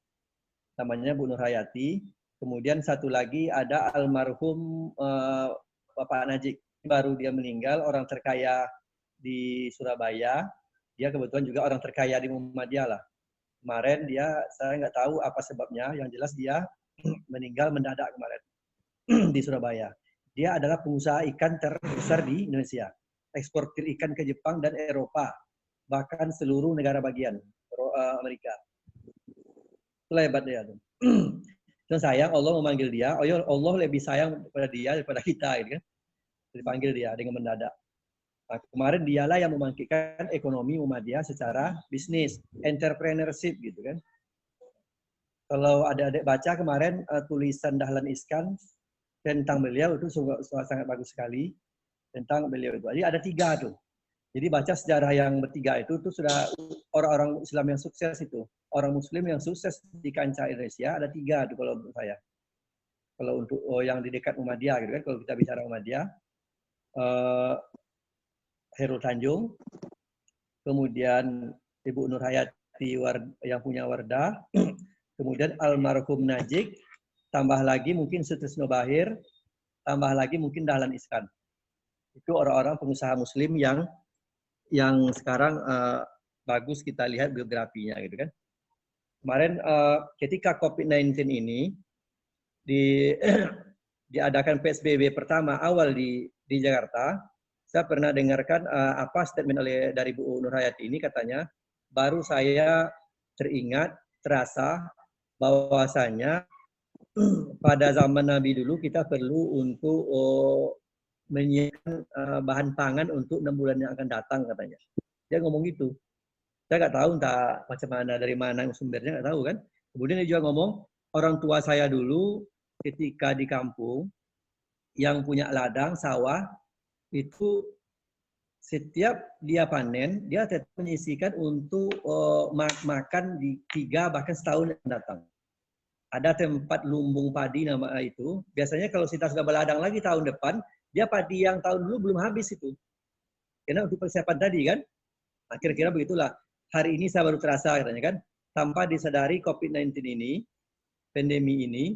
namanya Bu Nur Hayati. Kemudian satu lagi ada almarhum Bapak Najik. Baru dia meninggal, orang terkaya di Surabaya. Dia kebetulan juga orang terkaya di Muhammadiyah lah. Kemarin saya nggak tahu apa sebabnya, yang jelas dia meninggal mendadak kemarin di Surabaya. Dia adalah pengusaha ikan terbesar di Indonesia. Eksportir ikan ke Jepang dan Eropa. Bahkan seluruh negara bagian Amerika. Itulah hebat dia. Dan sayang Allah memanggil dia. Allah lebih sayang kepada dia daripada kita. Gitu kan? Dipanggil dia dengan mendadak. Nah, kemarin dialah yang membangkitkan ekonomi Muhammadiyah secara bisnis, entrepreneurship gitu kan. Kalau adik-adik baca kemarin tulisan Dahlan Iskan tentang beliau itu sangat bagus sekali tentang beliau itu. Jadi ada 3 tuh. Jadi baca sejarah yang bertiga itu sudah orang-orang Islam yang sukses itu. Orang Muslim yang sukses di kancah Indonesia ada 3 tuh kalau menurut saya. Kalau untuk yang di dekat Muhammadiyah gitu kan, kalau kita bicara Muhammadiyah, Khairul Tanjung, kemudian Ibu Nur Hayati yang punya Wardah, kemudian almarhum Najik, tambah lagi mungkin Sutrisno Bahir, tambah lagi mungkin Dahlan Iskan. Itu orang-orang pengusaha Muslim yang sekarang bagus kita lihat biografinya gitu kan. Kemarin ketika COVID-19 ini diadakan PSBB pertama awal di Jakarta, saya pernah dengarkan apa statement dari Bu Nur Hayati ini, katanya baru saya terasa bahwasanya pada zaman Nabi dulu kita perlu untuk menyiapkan bahan pangan untuk 6 bulan yang akan datang katanya. Dia ngomong gitu. Saya nggak tahu entah macam mana, dari mana sumbernya, nggak tahu kan. Kemudian dia juga ngomong, orang tua saya dulu ketika di kampung yang punya ladang, sawah, itu setiap dia panen, dia tetap menyisihkan untuk makan di 3 bahkan setahun yang datang. Ada tempat lumbung padi nama itu. Biasanya kalau kita sudah berladang lagi tahun depan, dia padi yang tahun dulu belum habis itu. Karena untuk persiapan tadi kan. Nah, kira-kira begitulah. Hari ini saya baru terasa katanya kan. Tanpa disadari COVID-19 ini, pandemi ini,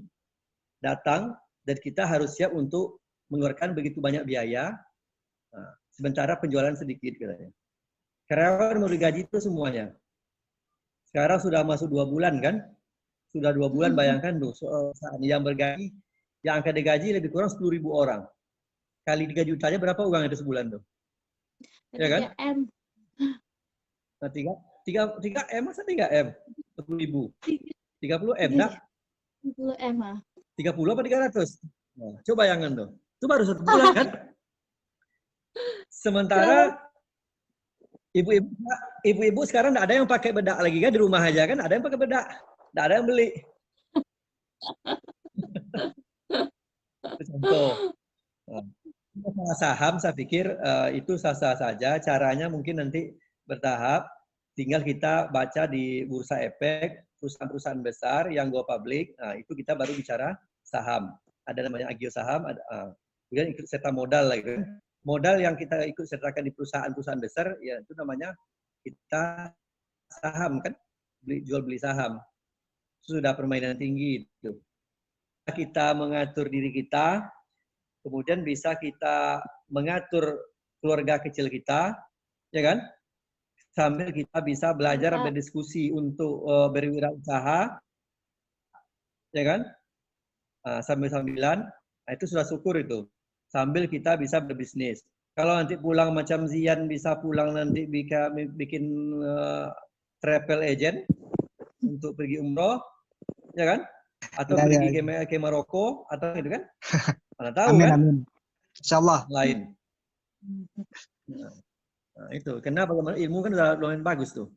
datang dan kita harus siap untuk mengeluarkan begitu banyak biaya. Nah, sementara penjualan sedikit katanya. Karyawan mau digaji itu semuanya. Sekarang sudah masuk 2 bulan kan. Sudah 2 bulan, bayangkan tuh. Yang bergaji, yang akan digaji lebih kurang 10.000 orang. Kali 3 jutanya berapa uang itu sebulan tuh? Ya kan? 3M. Nah, 3M, masa 3M? 10.000. 30M, enggak? 30M lah. 30 apa 300? Nah, coba bayangan tuh. Itu baru 1 bulan kan? Sementara ibu-ibu sekarang enggak ada yang pakai bedak lagi kan, di rumah aja kan, ada yang pakai bedak. Enggak ada yang beli. Contoh. Nah, saham saya pikir itu sah-sah saja. Caranya mungkin nanti bertahap. Tinggal kita baca di Bursa Efek, perusahaan-perusahaan besar yang go public. Nah, itu kita baru bicara saham. Ada namanya agio saham, kemudian ikut serta modal lagi. Modal yang kita ikut sertakan di perusahaan-perusahaan besar, ya itu namanya kita saham kan, jual beli saham. Sudah permainan tinggi itu. Kita mengatur diri kita, kemudian bisa kita mengatur keluarga kecil kita, ya kan? Sambil kita bisa belajar berdiskusi untuk berwirausaha, ya kan? Sambil-sambilan, itu sudah syukur itu. Sambil kita bisa berbisnis. Kalau nanti pulang macam Zian bisa pulang nanti bikin travel agent untuk pergi umroh, ya kan? Atau pergi ke Maroko atau gitu kan? Mana tahu amin, kan? Amin. Insyaallah. Lain. Nah, itu. Kenapa ilmu kan udah lumayan bagus tuh.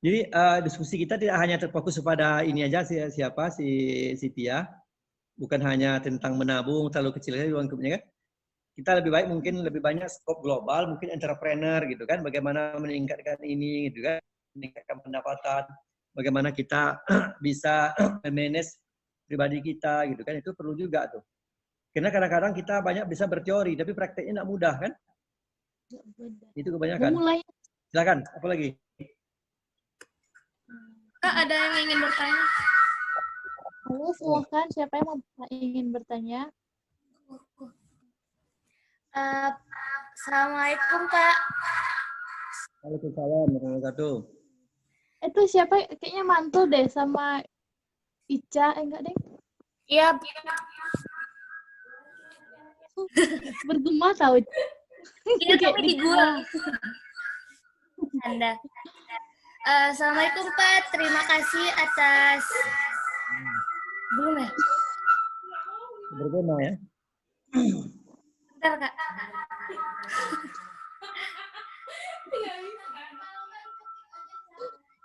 Jadi diskusi kita tidak hanya terfokus pada ini aja siapa si Tia, bukan hanya tentang menabung terlalu kecilnya uang kan. Kita lebih baik mungkin lebih banyak skop global, mungkin entrepreneur gitu kan, bagaimana meningkatkan ini gitu kan, meningkatkan pendapatan, bagaimana kita bisa manage pribadi kita gitu kan, itu perlu juga tuh. Karena kadang-kadang kita banyak bisa berteori, tapi prakteknya tidak mudah kan? Itu kebanyakan. Silakan, apa lagi? Kak, ada yang ingin bertanya? Halo, silakan. Siapa yang ingin bertanya? Assalamualaikum, Kak. Waalaikumsalam warahmatullahi wabarakatuh. Itu siapa? Kayaknya mantul deh sama Ica. Enggak deh. Iya. Bergema tahu. Iya, tapi di gua. Anda. Assalamualaikum, Pak. Terima kasih atas... Belum ya? Berguna ya. Bentar, Kak.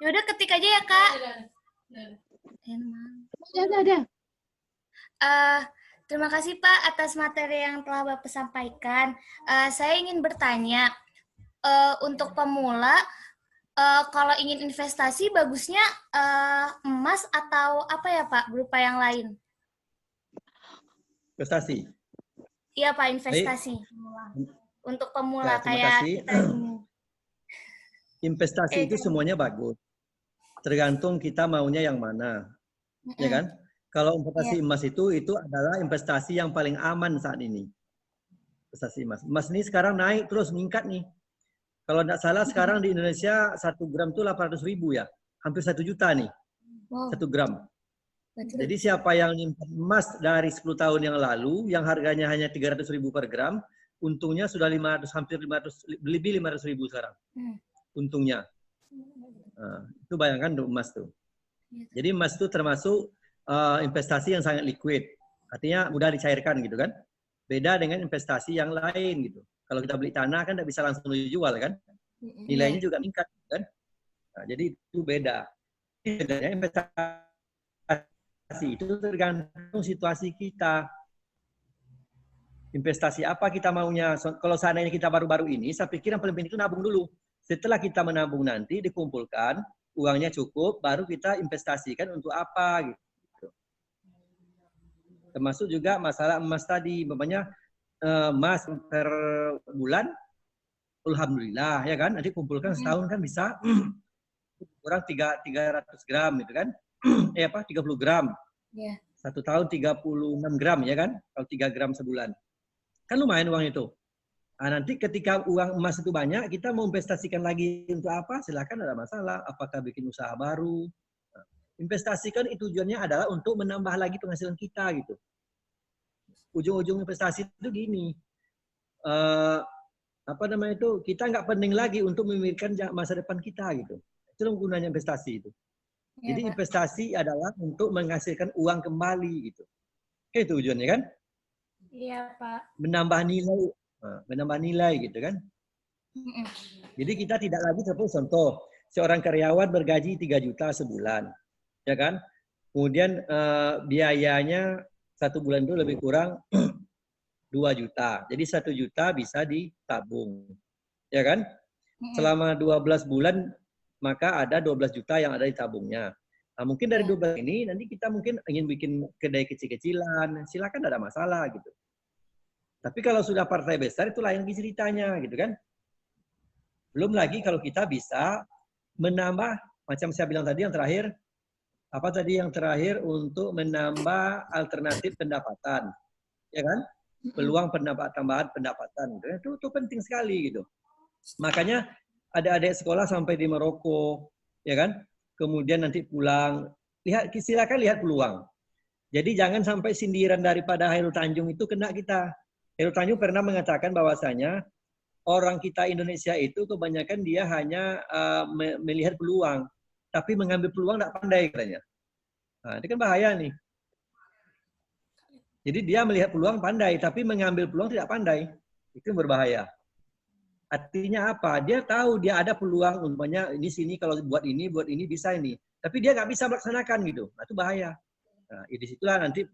Yaudah, ketik aja ya, Kak. Ada. Terima kasih, Pak, atas materi yang telah Bapak sampaikan. Saya ingin bertanya, untuk pemula, kalau ingin investasi, bagusnya emas atau apa ya, Pak, berupa yang lain? Investasi. Iya, Pak, investasi. Untuk pemula Ya, kayak kita ini. Investasi itu semuanya bagus. Tergantung kita maunya yang mana. Ya kan? Kalau investasi emas itu adalah investasi yang paling aman saat ini. Investasi emas. Emas ini sekarang naik terus meningkat nih. Kalau tidak salah sekarang di Indonesia 1 gram itu 800.000 ya. Hampir 1 juta nih. 1 gram. Jadi siapa yang nyimpan emas dari 10 tahun yang lalu, yang harganya hanya 300.000 per gram, untungnya sudah hampir 500, lebih 500.000 sekarang. Untungnya. Nah, itu bayangkan emas tuh. Jadi emas itu termasuk investasi yang sangat liquid. Artinya mudah dicairkan gitu kan. Beda dengan investasi yang lain gitu. Kalau kita beli tanah kan tidak bisa langsung dijual kan. Nilainya juga meningkat kan. Nah, jadi itu beda. Bedanya investasi itu tergantung situasi kita. Investasi apa kita maunya. Kalau seandainya kita baru-baru ini, saya pikir yang paling penting itu nabung dulu. Setelah kita menabung nanti dikumpulkan, uangnya cukup, baru kita investasikan untuk apa gitu. Termasuk juga masalah emas tadi, umpamanya emas per bulan, alhamdulillah ya kan, nanti kumpulkan setahun kan bisa kurang 300 gram gitu kan. 30 gram. Yeah. 1 tahun 36 gram ya kan, kalau 3 gram sebulan. Kan lumayan uang itu. Nah, nanti ketika uang emas itu banyak, kita mau investasikan lagi untuk apa? Silakan, ada masalah. Apakah bikin usaha baru? Nah, investasikan itu tujuannya adalah untuk menambah lagi penghasilan kita gitu. Ujung-ujung investasi itu gini, kita nggak penting lagi untuk memikirkan masa depan kita gitu. Itu gunanya investasi itu. Ya, jadi Pak. investasi adalah untuk menghasilkan uang kembali gitu. Itu tujuannya kan? Iya, Pak. Menambah nilai gitu kan? Jadi kita tidak lagi seperti contoh seorang karyawan bergaji 3 juta sebulan, ya kan? Kemudian biayanya 1 bulan itu lebih kurang 2 juta. Jadi 1 juta bisa ditabung, ya kan? Selama 12 bulan maka ada 12 juta yang ada di tabungnya. Nah, mungkin dari 12 ini nanti kita mungkin ingin bikin kedai kecil-kecilan, silakan, ada masalah gitu. Tapi kalau sudah partai besar itu lain ceritanya gitu kan. Belum lagi kalau kita bisa menambah, macam saya bilang tadi yang terakhir, apa tadi yang terakhir, untuk menambah alternatif pendapatan, ya kan? Peluang tambahan pendapatan, itu penting sekali gitu. Makanya ada adik sekolah sampai di Maroko, ya kan? Kemudian nanti pulang, silakan lihat peluang. Jadi jangan sampai sindiran daripada Hairul Tanjung itu kena kita. Hairul Tanjung pernah mengatakan bahwasanya orang kita Indonesia itu kebanyakan dia hanya melihat peluang, tapi mengambil peluang tidak pandai katanya. Nah, ini kan bahaya nih. Jadi dia melihat peluang pandai, tapi mengambil peluang tidak pandai. Itu berbahaya. Artinya apa? Dia tahu dia ada peluang, umpamanya ini sini kalau buat ini bisa ini. Tapi dia nggak bisa melaksanakan gitu. Nah, itu bahaya. Nah, disitulah nanti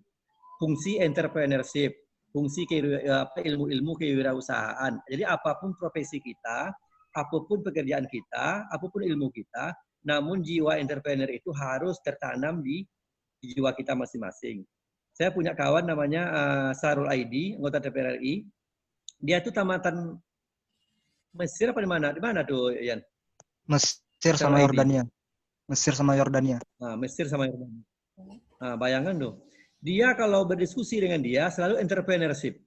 fungsi entrepreneurship, fungsi ilmu-ilmu kewirausahaan. Jadi apapun profesi kita, apapun pekerjaan kita, apapun ilmu kita, namun jiwa entrepreneur itu harus tertanam di jiwa kita masing-masing. Saya punya kawan namanya Sarul Aidi, anggota DPR RI. Dia tuh tamatan Mesir apa di mana? Di mana tuh, Yan? Mesir sama Yordania. Mesir sama Yordania. Nah, Mesir sama Yordania. Nah, bayangkan tuh. Dia kalau berdiskusi dengan dia selalu entrepreneurship.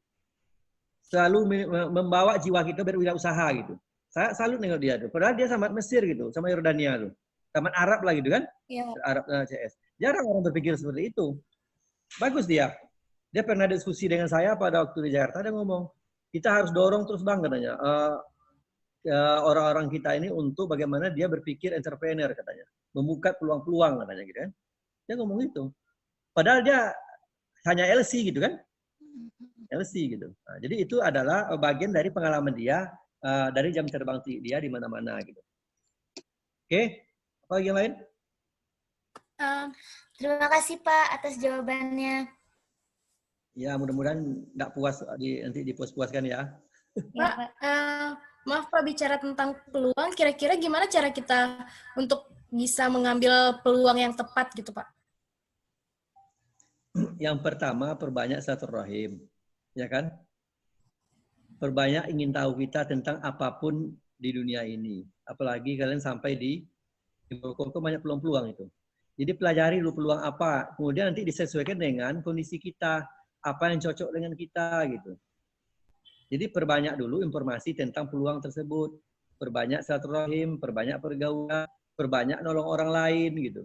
Selalu membawa jiwa kita berwirausaha gitu. Saya salut nengok dia tuh. Padahal dia sama Mesir gitu, sama Yordania tuh. Tamat Arab lah gitu kan? Iya. Arab CS. Jarang orang berpikir seperti itu. Bagus dia. Dia pernah diskusi dengan saya pada waktu di Jakarta. Dia ngomong, kita harus dorong terus bang katanya. Orang-orang kita ini untuk bagaimana dia berpikir entrepreneur katanya. Membuka peluang-peluang katanya gitu kan. Dia ngomong itu. Padahal dia hanya LC gitu kan. LC gitu. Nah, jadi itu adalah bagian dari pengalaman dia dari jam terbang dia di mana-mana gitu. Oke, apa yang lain? Terima kasih Pak atas jawabannya. Ya, mudah-mudahan nggak puas nanti dipuas-puaskan ya. Pak, maaf Pak, bicara tentang peluang, kira-kira gimana cara kita untuk bisa mengambil peluang yang tepat gitu Pak? Yang pertama, perbanyak silaturahim, ya kan? Perbanyak ingin tahu kita tentang apapun di dunia ini. Apalagi kalian sampai di Maroko banyak peluang-peluang itu. Jadi pelajari dulu peluang apa, kemudian nanti disesuaikan dengan kondisi kita, apa yang cocok dengan kita gitu. Jadi perbanyak dulu informasi tentang peluang tersebut, perbanyak silaturahim, perbanyak pergaulan, perbanyak nolong orang lain gitu.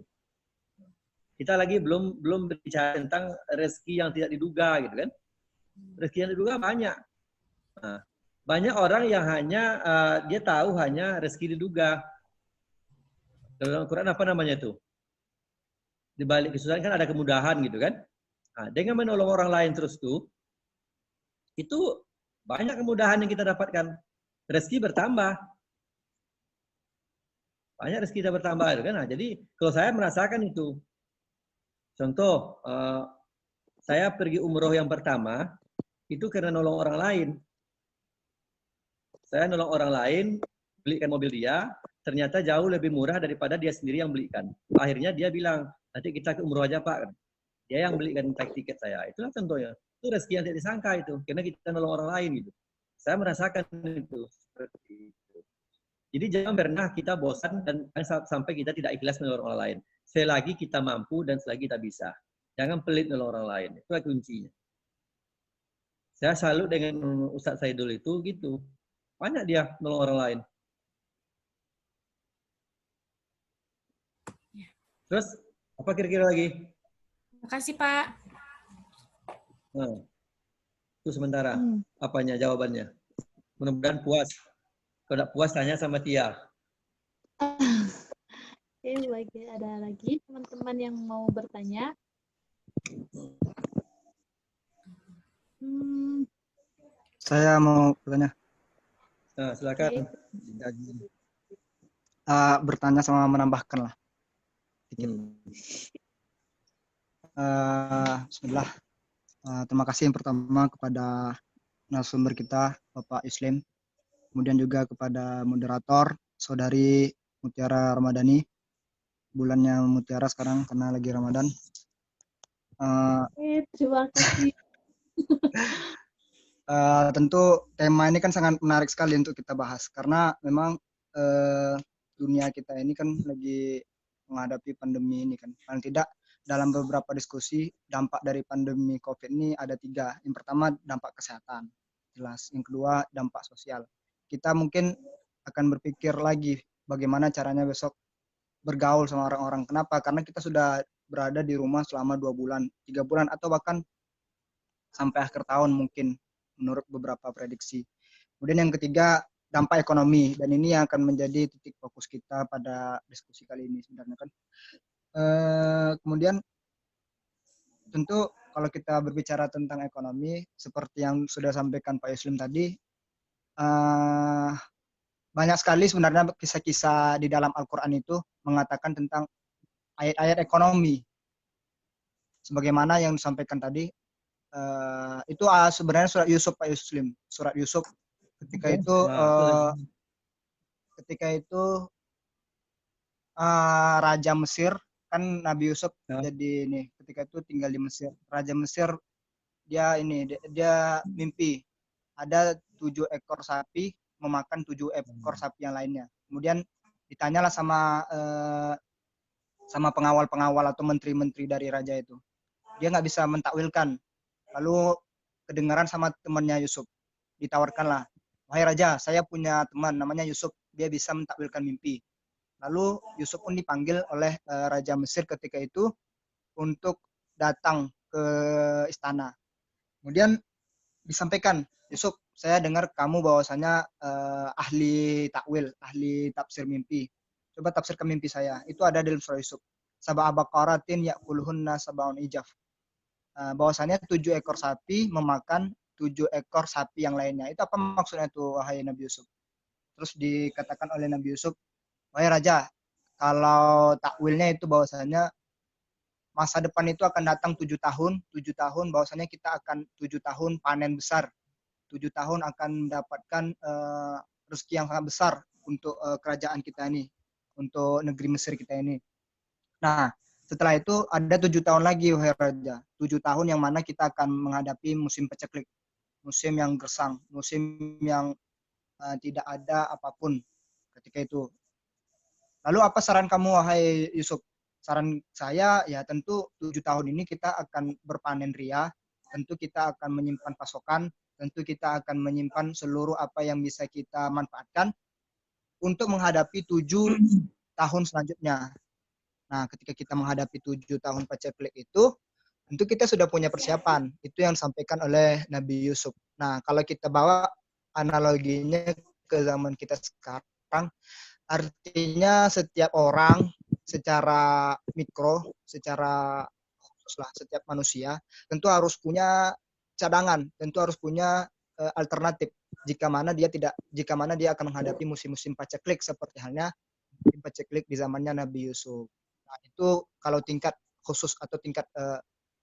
Kita lagi belum berbicara tentang rezeki yang tidak diduga gitu kan. Rezeki yang diduga banyak. Nah, banyak orang yang hanya dia tahu hanya rezeki diduga. Dalam Al-Quran apa namanya tuh? Di balik kesusahan kan ada kemudahan gitu kan. Nah, dengan menolong orang lain terus tuh, itu banyak kemudahan yang kita dapatkan. Rezeki bertambah. Banyak rezeki kita bertambah gitu kan. Nah, jadi kalau saya merasakan itu. Contoh, saya pergi umroh yang pertama, itu karena nolong orang lain. Saya nolong orang lain, belikan mobil dia, ternyata jauh lebih murah daripada dia sendiri yang belikan. Akhirnya dia bilang, nanti kita ke umroh aja Pak. Dia yang belikan tiket saya. Itulah contohnya. Itu rezeki yang tidak disangka itu. Karena kita nolong orang lain gitu. Saya merasakan itu. Seperti itu. Jadi jangan pernah kita bosan dan sampai kita tidak ikhlas menolong orang lain. Selagi kita mampu dan selagi kita bisa. Jangan pelit menolong orang lain. Itulah kuncinya. Saya salut dengan Ustadz Saidul itu gitu. Banyak dia menolong orang lain. Terus, apa kira-kira lagi? Terima kasih Pak. Nah, itu sementara. Apanya jawabannya? Mudah-mudahan puas. Kalau tidak puas, tanya sama Tia. Oke, ada lagi teman-teman yang mau bertanya. Saya mau bertanya. Nah, silakan. Bertanya sama menambahkan lah. Bismillah. Terima kasih yang pertama kepada narasumber kita, Bapak Yuslim. Kemudian juga kepada moderator, Saudari Mutiara Ramadhani. Bulannya Mutiara sekarang karena lagi Ramadan. Terima kasih. Tentu tema ini kan sangat menarik sekali untuk kita bahas karena memang dunia kita ini kan lagi menghadapi pandemi ini kan. Paling tidak dalam beberapa diskusi dampak dari pandemi COVID ini ada 3. Yang pertama dampak kesehatan, jelas. Yang kedua dampak sosial. Kita mungkin akan berpikir lagi bagaimana caranya besok bergaul sama orang-orang. Kenapa? Karena kita sudah berada di rumah selama 2 bulan, 3 bulan, atau bahkan sampai akhir tahun mungkin menurut beberapa prediksi. Kemudian yang ketiga dampak ekonomi, dan ini yang akan menjadi titik fokus kita pada diskusi kali ini sebenarnya kan. Kemudian tentu kalau kita berbicara tentang ekonomi, seperti yang sudah sampaikan Pak Yuslim tadi, banyak sekali sebenarnya kisah-kisah di dalam Al-Quran itu mengatakan tentang ayat-ayat ekonomi. Sebagaimana yang disampaikan tadi, itu sebenarnya surat Yusuf, Pak Yuslim. Surat Yusuf ketika itu Raja Mesir, kan Nabi Yusuf jadi ini, ketika itu tinggal di Mesir. Raja Mesir dia mimpi ada 7 ekor sapi memakan 7 ekor sapi yang lainnya. Kemudian ditanyalah sama pengawal-pengawal atau menteri-menteri dari raja itu. Dia nggak bisa mentakwilkan. Lalu kedengaran sama temannya Yusuf. Ditawarkanlah, wahai raja, saya punya teman namanya Yusuf. Dia bisa mentakwilkan mimpi. Lalu Yusuf pun dipanggil oleh Raja Mesir ketika itu untuk datang ke istana. Kemudian disampaikan, Yusuf, saya dengar kamu bahwasanya ahli takwil, ahli tafsir mimpi. Coba tafsirkan mimpi saya. Itu ada dalam surah Yusuf. Sab'a baqaratin ya'kuluhunna sab'un ijaf. Bahwasanya 7 ekor sapi memakan 7 ekor sapi yang lainnya. Itu apa maksudnya itu, wahai Nabi Yusuf? Terus dikatakan oleh Nabi Yusuf, wahai raja, kalau takwilnya itu bahwasanya masa depan itu akan datang 7 tahun bahwasanya kita akan 7 tahun panen besar. 7 tahun akan mendapatkan rezeki yang sangat besar untuk kerajaan kita ini, untuk negeri Mesir kita ini. Nah, setelah itu ada 7 tahun lagi, wahai raja. 7 tahun yang mana kita akan menghadapi musim paceklik, musim yang gersang, musim yang tidak ada apapun ketika itu. Lalu apa saran kamu, wahai Yusuf? Saran saya ya tentu 7 tahun ini kita akan berpanen ria, tentu kita akan menyimpan pasokan, tentu kita akan menyimpan seluruh apa yang bisa kita manfaatkan untuk menghadapi 7 tahun selanjutnya. Nah, ketika kita menghadapi 7 tahun paceklik itu, tentu kita sudah punya persiapan. Itu yang disampaikan oleh Nabi Yusuf. Nah, kalau kita bawa analoginya ke zaman kita sekarang, artinya setiap orang secara mikro, secara khususlah setiap manusia, tentu harus punya cadangan, tentu harus punya alternatif jika mana dia akan menghadapi musim-musim paceklik seperti halnya paceklik di zamannya Nabi Yusuf. Nah, itu kalau tingkat khusus atau tingkat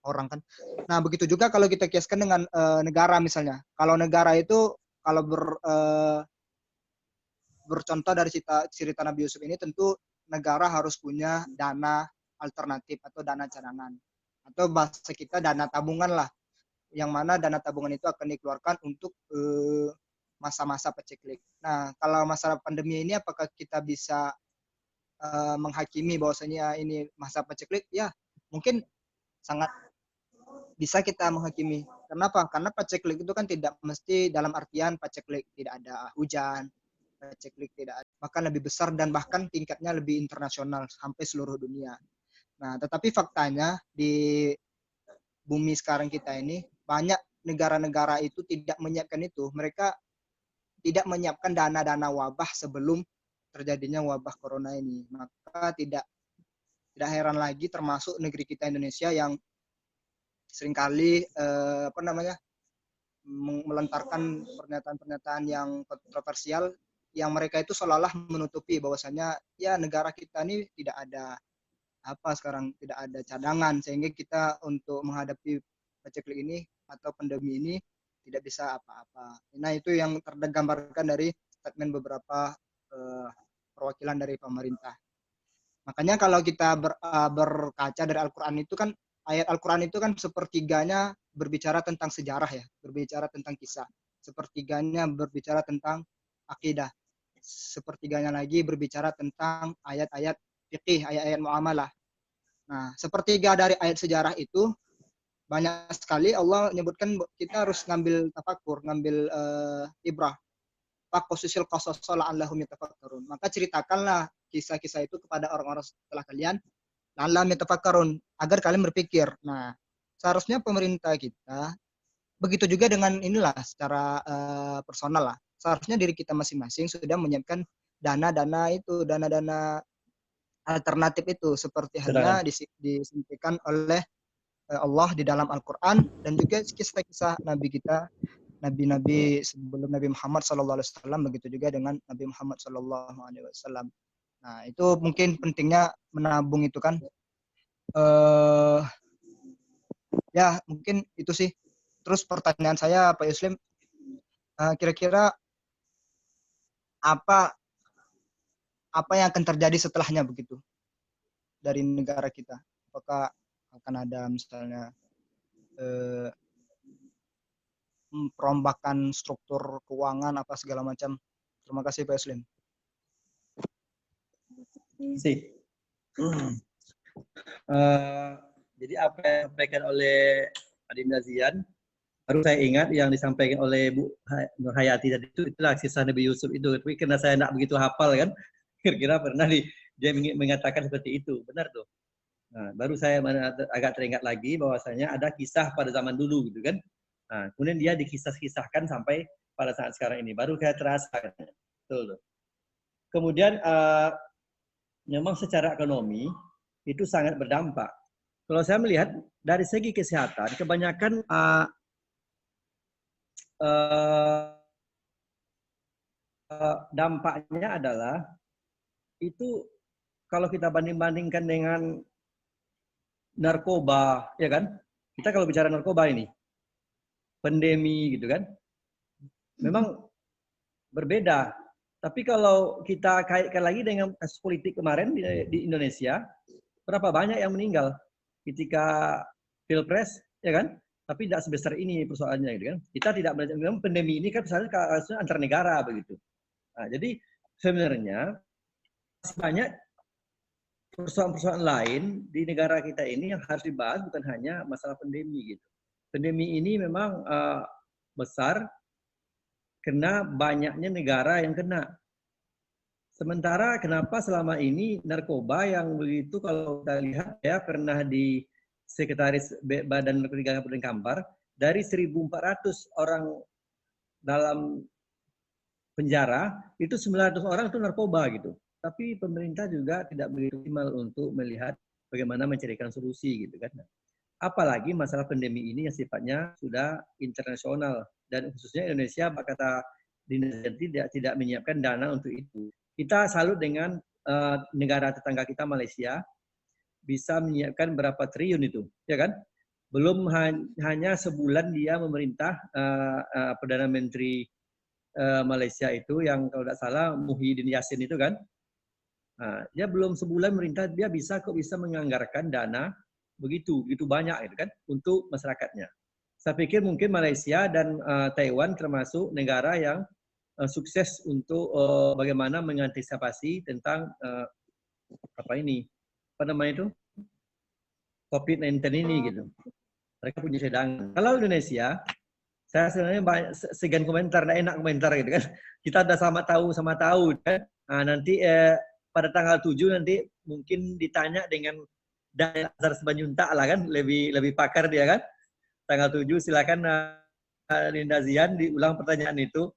orang kan. Nah, begitu juga kalau kita kiaskan dengan negara misalnya. Kalau negara itu kalau bercontoh dari cerita Nabi Yusuf ini, tentu negara harus punya dana alternatif atau dana cadangan. Atau bahasa kita dana tabungan lah. Yang mana dana tabungan itu akan dikeluarkan untuk masa-masa paceklik. Nah, kalau masa pandemi ini apakah kita bisa menghakimi bahwasanya ini masa paceklik? Ya, mungkin sangat bisa kita menghakimi. Kenapa? Karena paceklik itu kan tidak mesti dalam artian paceklik tidak ada hujan, paceklik tidak ada, bahkan lebih besar dan bahkan tingkatnya lebih internasional sampai seluruh dunia. Nah, tetapi faktanya di bumi sekarang kita ini banyak negara-negara itu tidak menyiapkan itu. Mereka tidak menyiapkan dana-dana wabah sebelum terjadinya wabah corona ini. Maka tidak heran lagi termasuk negeri kita Indonesia yang seringkali melontarkan pernyataan-pernyataan yang kontroversial yang mereka itu seolah-olah menutupi bahwasanya ya negara kita ini tidak ada tidak ada cadangan sehingga kita untuk menghadapi paceklik ini atau pandemi ini tidak bisa apa-apa. Nah, itu yang tergambarkan dari statement beberapa perwakilan dari pemerintah. Makanya kalau kita berkaca dari Al-Quran itu kan, ayat Al-Quran itu kan sepertiganya berbicara tentang sejarah ya, berbicara tentang kisah. Sepertiganya berbicara tentang akidah. sepertiganya lagi berbicara tentang ayat-ayat fikih, ayat-ayat muamalah. Nah, sepertiga dari ayat sejarah itu banyak sekali Allah menyebutkan kita harus ngambil tafakur, ngambil ibrah. Faqusisil qasasa la'allahum yatafakkarun. Maka ceritakanlah kisah-kisah itu kepada orang-orang setelah kalian la'allahum yatafakkarun, agar kalian berpikir. Nah, seharusnya pemerintah kita begitu juga dengan inilah secara personal lah. Seharusnya diri kita masing-masing sudah menyiapkan dana-dana alternatif itu seperti halnya disampaikan oleh Allah di dalam Al-Quran dan juga kisah-kisah Nabi kita, Nabi-Nabi sebelum Nabi Muhammad SAW, begitu juga dengan Nabi Muhammad SAW. Nah, itu mungkin pentingnya menabung itu kan. Ya, mungkin itu sih. Terus pertanyaan saya, Pak Yuslim, kira-kira apa yang akan terjadi setelahnya begitu dari negara kita? Apakah akan ada misalnya perombakan struktur keuangan apa segala macam? Terima kasih Pak Yuslim. Jadi apa yang disampaikan oleh Adinda Zian, baru saya ingat yang disampaikan oleh Bu Nur Hayati tadi itu, itulah kisah Nabi Yusuf itu. Tapi karena saya tidak begitu hafal kan, kira-kira pernah dia mengatakan seperti itu, benar tuh. Nah, baru saya agak teringat lagi bahwasanya ada kisah pada zaman dulu gitu kan. Nah, kemudian dia dikisah-kisahkan sampai pada saat sekarang ini, baru saya terasa. Betul. Kemudian memang secara ekonomi itu sangat berdampak. Kalau saya melihat dari segi kesehatan, kebanyakan dampaknya adalah itu kalau kita banding-bandingkan dengan narkoba, ya kan? Kita kalau bicara narkoba ini, pandemi gitu kan, memang berbeda. Tapi kalau kita kaitkan lagi dengan kasus politik kemarin di Indonesia, berapa banyak yang meninggal ketika pilpres, ya kan? Tapi tidak sebesar ini persoalannya, gitu kan? Kita tidak belajar, pandemi ini kan misalnya kasusnya antar negara begitu. Nah, jadi sebenarnya masih banyak persoalan-persoalan lain di negara kita ini yang harus dibahas, bukan hanya masalah pandemi gitu. Pandemi ini memang besar karena banyaknya negara yang kena. Sementara kenapa selama ini narkoba yang begitu, kalau kita lihat ya pernah di Sekretaris Badan Narkotika Kabupaten Kampar, dari 1.400 orang dalam penjara, itu 900 orang itu narkoba gitu. Tapi pemerintah juga tidak begitu optimal untuk melihat bagaimana mencarikan solusi gitu kan. Apalagi masalah pandemi ini yang sifatnya sudah internasional dan khususnya Indonesia, kata Dinda, tidak menyiapkan dana untuk itu. Kita salut dengan negara tetangga kita Malaysia bisa menyiapkan berapa triliun itu, ya kan? Belum hanya sebulan dia memerintah Perdana Menteri Malaysia itu yang kalau tidak salah Muhyiddin Yassin itu kan. Nah, dia belum sebulan merintah, dia bisa menganggarkan dana begitu banyak itu kan untuk masyarakatnya. Saya pikir mungkin Malaysia dan Taiwan termasuk negara yang sukses untuk bagaimana mengantisipasi tentang apa namanya itu COVID-19 ini gitu. Mereka punya cadangan. Kalau Indonesia, saya sebenarnya segan komentar, tidak enak komentar gitu kan. Kita udah sama tahu kan. Nah, nanti pada tanggal 7 nanti mungkin ditanya dengan Daniel Azhar Simanjuntak lah kan, lebih pakar dia kan. Tanggal 7 silakan Linda Zian diulang pertanyaan itu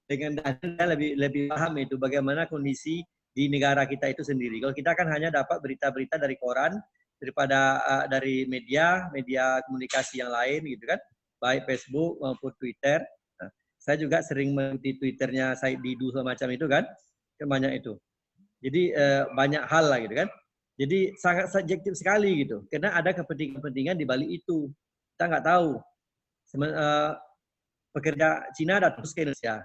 dengan Daniel lebih paham itu bagaimana kondisi di negara kita itu sendiri. Kalau kita kan hanya dapat berita-berita dari koran, daripada dari media komunikasi yang lain gitu kan, baik Facebook maupun Twitter. Nah, saya juga sering mengikuti Twitternya Said Didu semacam itu kan, banyak itu. Jadi banyak hal lah gitu kan. Jadi sangat subjektif sekali gitu, karena ada kepentingan di balik itu. Kita nggak tahu. Pekerja Cina datang ke Indonesia,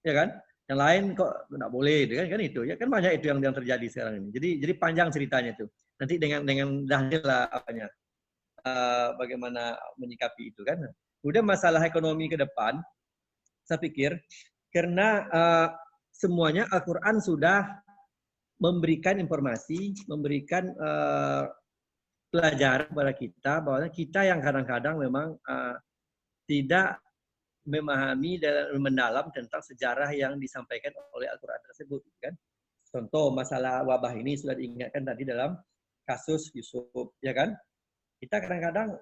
ya kan? Yang lain kok nggak boleh, kan itu ya kan, banyak itu yang terjadi sekarang ini. Jadi panjang ceritanya itu. Nanti dengan Daniel lah bagaimana menyikapi itu kan. Kemudian masalah ekonomi ke depan, saya pikir karena semuanya Al-Quran sudah memberikan informasi, memberikan pelajaran kepada kita bahwa kita yang kadang-kadang memang tidak memahami dan mendalam tentang sejarah yang disampaikan oleh Al-Quran tersebut, kan? Contoh masalah wabah ini sudah diingatkan tadi dalam kasus Yusuf, ya kan? Kita kadang-kadang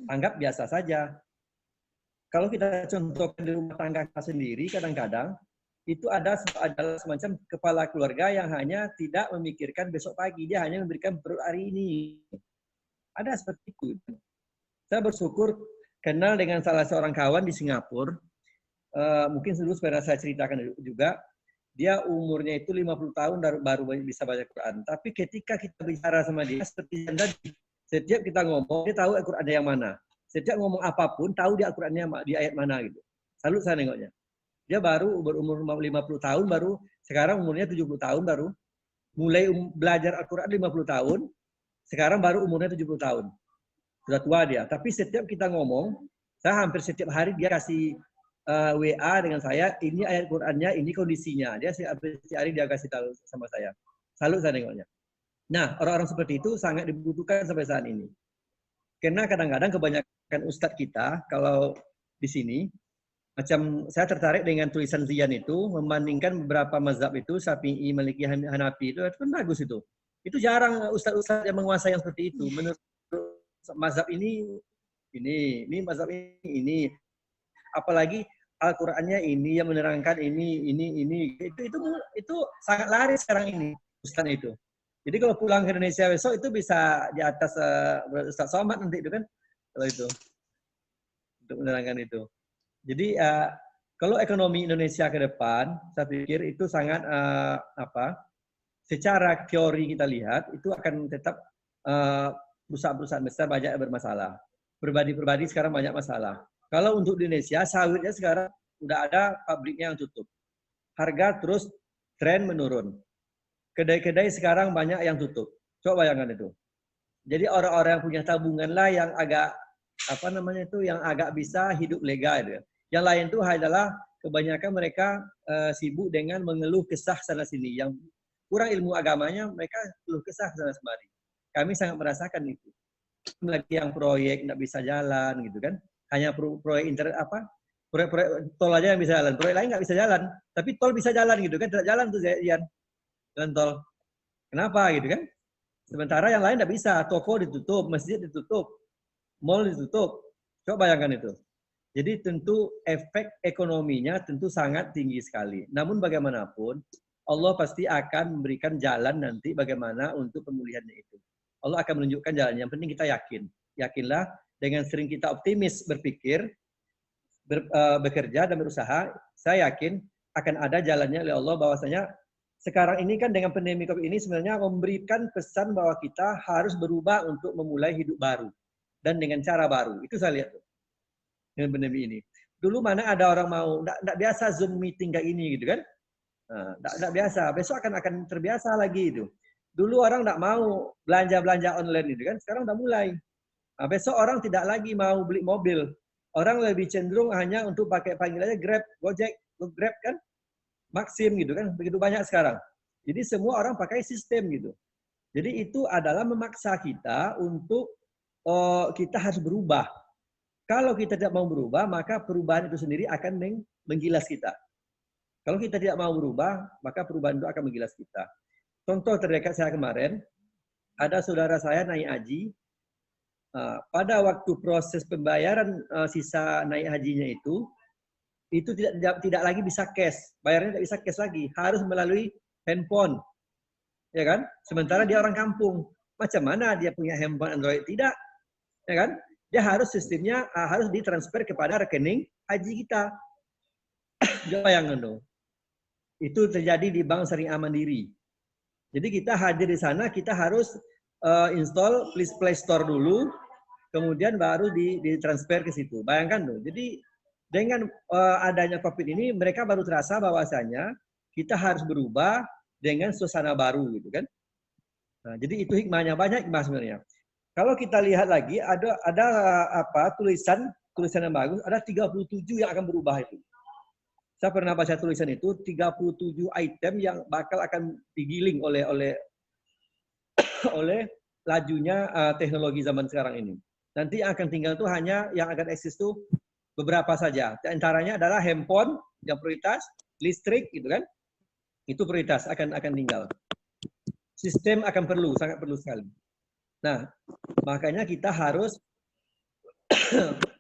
anggap biasa saja. Kalau kita contohkan di rumah tangga kita sendiri, kadang-kadang itu adalah semacam kepala keluarga yang hanya tidak memikirkan besok pagi, dia hanya memberikan perut hari ini. Ada seperti itu. Saya bersyukur kenal dengan salah seorang kawan di Singapura. Mungkin dulu supaya saya ceritakan juga. Dia umurnya itu 50 tahun baru bisa baca Quran. Tapi ketika kita bicara sama dia, seperti yang tadi, setiap kita ngomong, dia tahu Al-Quran yang mana. Setiap ngomong apapun, tahu di Al-Qurannya di ayat mana gitu. Salut saya nengoknya. Dia baru berumur 50 tahun, baru sekarang umurnya 70 tahun baru. Mulai belajar Al-Quran 50 tahun, sekarang baru umurnya 70 tahun. Sudah tua dia. Tapi setiap kita ngomong, saya hampir setiap hari dia kasih WA dengan saya, ini ayat Qur'annya, ini kondisinya. Dia setiap hari dia kasih tahu sama saya. Salut saya nengoknya. Nah, orang-orang seperti itu sangat dibutuhkan sampai saat ini. Karena kadang-kadang kebanyakan ustadz kita, kalau di sini, macam saya tertarik dengan tulisan Zian itu, membandingkan beberapa mazhab itu, Syafi'i, Maliki, Hanafi, itu kan bagus itu. Itu jarang ustadz-ustadz yang menguasai yang seperti itu. Menurut mazhab ini mazhab ini. Apalagi Al-Qur'annya ini yang menerangkan ini. Itu sangat laris sekarang ini, Ustaz itu. Jadi kalau pulang ke Indonesia besok itu bisa di atas Ustaz Somad nanti itu kan, kalau itu untuk menerangkan itu. Jadi kalau ekonomi Indonesia ke depan, saya pikir itu sangat secara teori kita lihat itu akan tetap perusahaan-perusahaan besar banyak yang bermasalah. Pribadi-pribadi sekarang banyak masalah. Kalau untuk di Indonesia, sawitnya sekarang udah ada pabriknya yang tutup. Harga terus tren menurun. Kedai-kedai sekarang banyak yang tutup. Coba bayangkan itu. Jadi orang-orang yang punya tabungan lah yang agak yang agak bisa hidup legal. Gitu. Yang lain itu adalah kebanyakan mereka sibuk dengan mengeluh kesah sana sini. Yang kurang ilmu agamanya mereka keluh kesah sana semari. Kami sangat merasakan itu. Lagi yang proyek nggak bisa jalan gitu kan. Hanya proyek internet proyek tol aja yang bisa jalan. Proyek lain nggak bisa jalan. Tapi tol bisa jalan gitu kan. Tidak jalan tuh jalan tol. Kenapa gitu kan? Sementara yang lain nggak bisa. Toko ditutup, masjid ditutup, mall ditutup. Coba bayangkan itu. Jadi tentu efek ekonominya tentu sangat tinggi sekali. Namun bagaimanapun, Allah pasti akan memberikan jalan nanti bagaimana untuk pemulihannya itu. Allah akan menunjukkan jalan. Yang penting kita yakin. Yakinlah dengan sering kita optimis berpikir, bekerja dan berusaha, saya yakin akan ada jalannya oleh Allah bahwasanya sekarang ini kan dengan pandemi COVID ini sebenarnya memberikan pesan bahwa kita harus berubah untuk memulai hidup baru. Dan dengan cara baru. Itu saya lihat tuh. Dengan pandemi ini. Dulu mana ada orang mau, enggak biasa Zoom meeting kayak ini gitu kan. Enggak biasa. Besok akan terbiasa lagi itu. Dulu orang enggak mau belanja online gitu kan. Sekarang udah mulai. Nah, besok orang tidak lagi mau beli mobil. Orang lebih cenderung hanya untuk pakai panggilannya Grab, Gojek, Grab kan. Maxim gitu kan. Begitu banyak sekarang. Jadi semua orang pakai sistem gitu. Jadi itu adalah memaksa kita untuk kita harus berubah. Kalau kita tidak mau berubah, maka perubahan itu sendiri akan menggilas kita. Kalau kita tidak mau berubah, maka perubahan itu akan menggilas kita. Contoh terdekat saya kemarin, ada saudara saya naik haji. Pada waktu proses pembayaran sisa naik hajinya itu tidak lagi bisa cash. Bayarnya tidak bisa cash lagi. Harus melalui handphone. Ya kan? Sementara dia orang kampung. Macam mana dia punya handphone Android? Tidak. Ya kan? Dia harus sistemnya harus ditransfer kepada rekening haji kita. Coba bayangkan dong. Itu terjadi di Bank Syariah Mandiri. Jadi kita hadir di sana, kita harus install Play Store dulu, kemudian baru ditransfer ke situ. Bayangkan dong. Jadi dengan adanya COVID ini, mereka baru terasa bahwasanya kita harus berubah dengan suasana baru, gitu kan? Nah, jadi itu hikmahnya, banyak hikmah sebenarnya. Kalau kita lihat lagi ada tulisan yang bagus, ada 37 yang akan berubah itu. Saya pernah baca tulisan itu 37 item yang bakal akan digiling oleh lajunya teknologi zaman sekarang ini. Nanti yang akan tinggal itu hanya yang akan eksis itu beberapa saja. Di antaranya adalah handphone yang prioritas, listrik gitu kan. Itu prioritas akan tinggal. Sistem akan perlu, sangat perlu sekali. Nah, makanya kita harus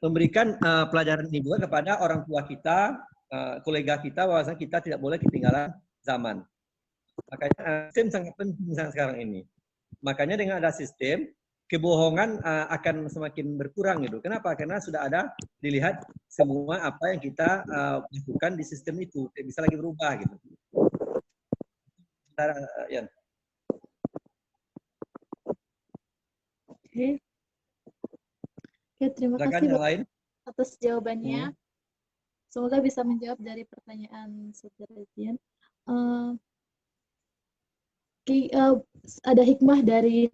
memberikan pelajaran ini juga kepada orang tua kita, kolega kita, bahwasanya kita tidak boleh ketinggalan zaman. Makanya sistem sangat penting sekarang ini. Makanya dengan ada sistem, kebohongan akan semakin berkurang gitu. Kenapa? Karena sudah ada dilihat semua apa yang kita lakukan di sistem itu, tidak bisa lagi berubah gitu. Yan. Oke. Oke, terima Silakan kasih yang Bapak lain. atas jawabannya. Semoga bisa menjawab dari pertanyaan Saudara Dian. Ada hikmah dari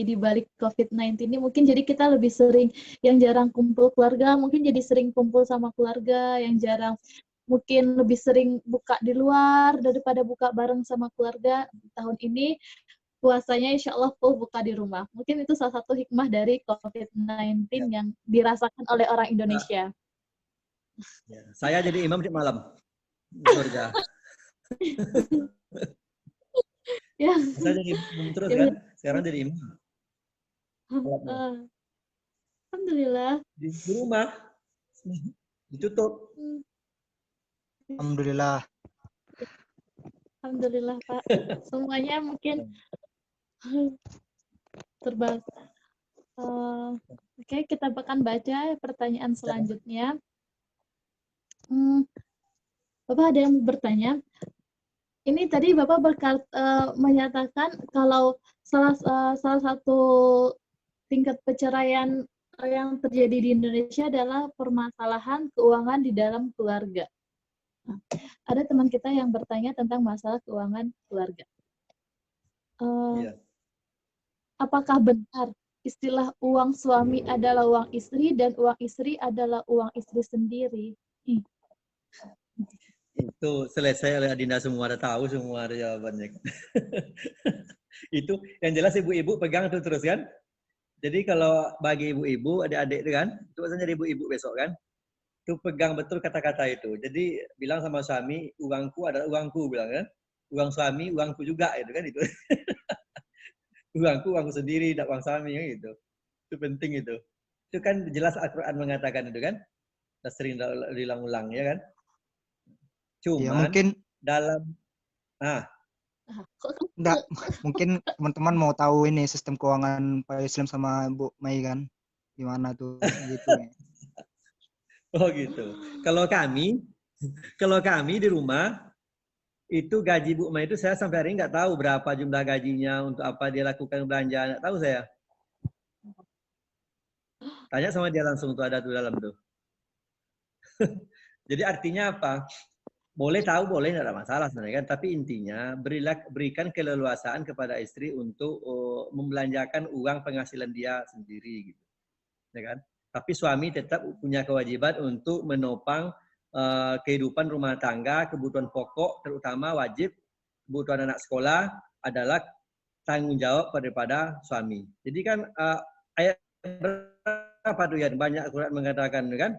di balik COVID-19 ini, mungkin jadi kita lebih sering, yang jarang kumpul keluarga mungkin jadi sering kumpul sama keluarga, yang jarang mungkin lebih sering buka di luar daripada buka bareng sama keluarga. Tahun ini puasanya insya Allah full buka di rumah. Mungkin itu salah satu hikmah dari COVID-19 yang dirasakan oleh orang Indonesia. Ya. Saya jadi imam tiap malam di surga. Ya. Saya jadi imam terus kan? Sekarang jadi imam. Alhamdulillah. Di rumah ditutup. Alhamdulillah. Alhamdulillah Pak. Semuanya mungkin terbang. Oke, kita akan baca pertanyaan selanjutnya. Bapak ada yang bertanya. Ini tadi Bapak menyatakan kalau salah satu tingkat perceraian yang terjadi di Indonesia adalah permasalahan keuangan di dalam keluarga. Nah, ada teman kita yang bertanya tentang masalah keuangan keluarga. Apakah benar istilah uang suami adalah uang istri dan uang istri adalah uang istri sendiri? Itu selesai oleh Adinda semua, ada tahu semua ada jawabannya. Itu yang jelas ibu-ibu pegang itu terus kan. Jadi kalau bagi ibu-ibu, adik-adik itu kan, itu asalnya jadi ibu-ibu besok kan, itu pegang betul kata-kata itu. Jadi bilang sama suami, uangku adalah uangku, bilang kan. Uang suami, uangku juga, itu kan itu. Uangku sendiri, tidak uang suami, gitu. Itu penting itu. Itu kan jelas Al-Quran mengatakan itu kan. Kita sering diulang-ulang ya kan. Cuman ya, mungkin dalam enggak, mungkin teman-teman mau tahu ini sistem keuangan Pak Islam sama Bu Mai kan gimana tuh gitu ya. Oh gitu. Kalau kami di rumah itu gaji Bu Mai itu saya sampai hari ini nggak tahu berapa jumlah gajinya, untuk apa dia lakukan belanja, nggak tahu saya. Tanya sama dia langsung tuh, ada tuh dalam tuh. Jadi artinya apa? Boleh tahu, boleh, tidak ada masalah sebenarnya kan. Tapi intinya berikan keleluasaan kepada istri untuk membelanjakan uang penghasilan dia sendiri, gitu, ya kan. Tapi suami tetap punya kewajiban untuk menopang kehidupan rumah tangga, kebutuhan pokok, terutama wajib kebutuhan anak sekolah adalah tanggung jawab daripada suami. Jadi kan ayat berapa tuh ya? Banyak Al-Quran mengatakan kan,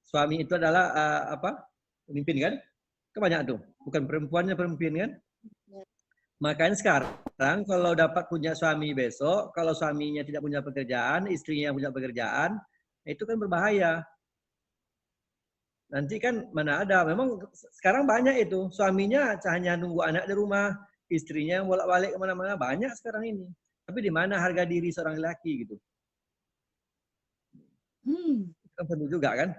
suami itu adalah pemimpin kan? Kebanyak tuh. Bukan perempuannya pemimpin kan? Makanya sekarang kalau dapat punya suami besok, kalau suaminya tidak punya pekerjaan, istrinya yang punya pekerjaan, itu kan berbahaya. Nanti kan mana ada, memang sekarang banyak itu. Suaminya hanya nunggu anak di rumah, istrinya bolak-balik kemana-mana, banyak sekarang ini. Tapi di mana harga diri seorang laki gitu? Kan perlu juga kan?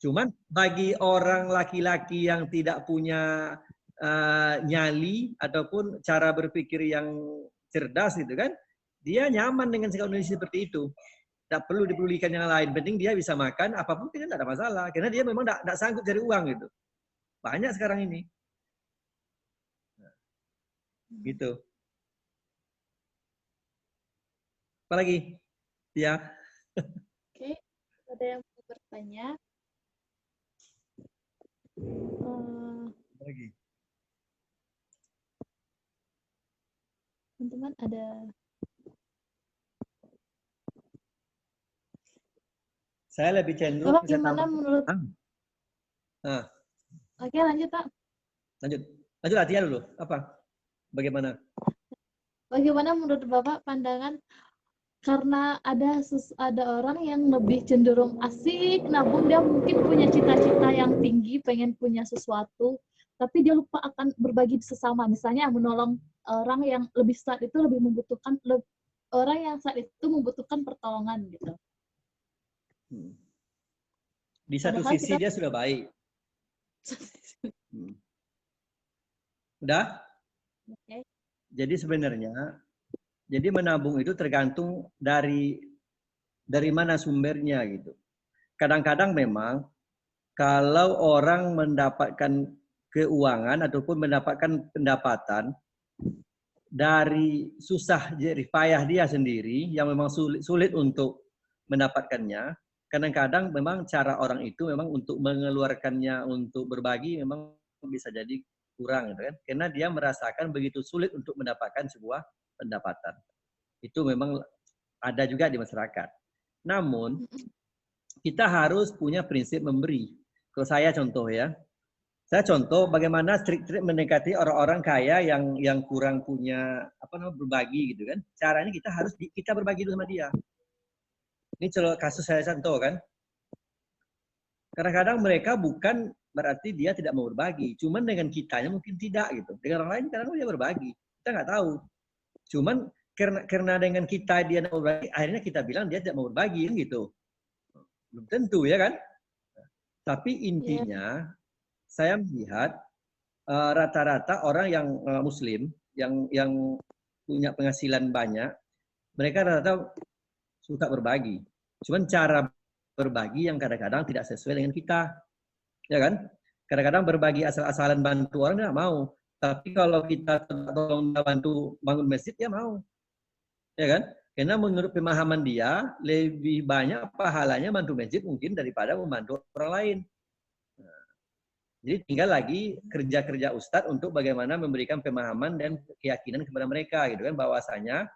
Cuman bagi orang laki-laki yang tidak punya nyali ataupun cara berpikir yang cerdas gitu kan, dia nyaman dengan kondisi seperti itu. Tidak perlu dipedulikan yang lain. Penting dia bisa makan apapun, tidak ada masalah. Karena dia memang tidak sanggup cari uang gitu. Banyak sekarang ini. Gitu. Apalagi? Ya. Oke, ada yang mau bertanya? lagi. Teman-teman ada. Saya lebih cenderung Bapak saya gimana tambah. menurut? Nah, Oke, lanjut Pak. lanjut. Lanjut latihan dulu. Apa? Bagaimana? Bagaimana menurut Bapak pandangan karena ada orang yang lebih cenderung asik nabung, dia mungkin punya cita-cita yang tinggi, pengen punya sesuatu, tapi dia lupa akan berbagi sesama. Misalnya menolong orang yang lebih saat itu lebih membutuhkan, orang yang saat itu membutuhkan pertolongan gitu. Di satu Padahal sisi kita dia sudah baik. Udah? Oke. Jadi sebenarnya, jadi menabung itu tergantung dari mana sumbernya gitu. Kadang-kadang memang kalau orang mendapatkan keuangan ataupun mendapatkan pendapatan dari susah jerih payah dia sendiri yang memang sulit untuk mendapatkannya, kadang-kadang memang cara orang itu memang untuk mengeluarkannya untuk berbagi memang bisa jadi kurang gitu kan, karena dia merasakan begitu sulit untuk mendapatkan sebuah pendapatan. Itu memang ada juga di masyarakat. Namun kita harus punya prinsip memberi. Kalau saya contoh ya, saya contoh bagaimana trik-trik mendekati orang-orang kaya yang kurang punya apa namanya berbagi gitu kan. Caranya kita harus kita berbagi dulu sama dia. Ini kalau kasus saya contoh kan. Kadang-kadang mereka bukan berarti dia tidak mau berbagi, cuman dengan kitanya mungkin tidak gitu. Dengan orang lain kadang dia berbagi, kita nggak tahu. Cuman karena dengan kita dia tidak mau berbagi, akhirnya kita bilang dia tidak mau berbagi gitu. Belum tentu ya kan. Tapi intinya saya melihat rata-rata orang yang Muslim yang punya penghasilan banyak, mereka rata-rata suka berbagi. Cuman cara berbagi yang kadang-kadang tidak sesuai dengan kita, ya kan? Kadang-kadang berbagi asal-asalan bantu orang tidak mau. Tapi kalau kita tolong bantu bangun masjid, dia mau, ya kan? Karena menurut pemahaman dia lebih banyak pahalanya bantu masjid mungkin daripada membantu orang lain. Jadi tinggal lagi kerja-kerja Ustadz untuk bagaimana memberikan pemahaman dan keyakinan kepada mereka, gitu kan, bahwasanya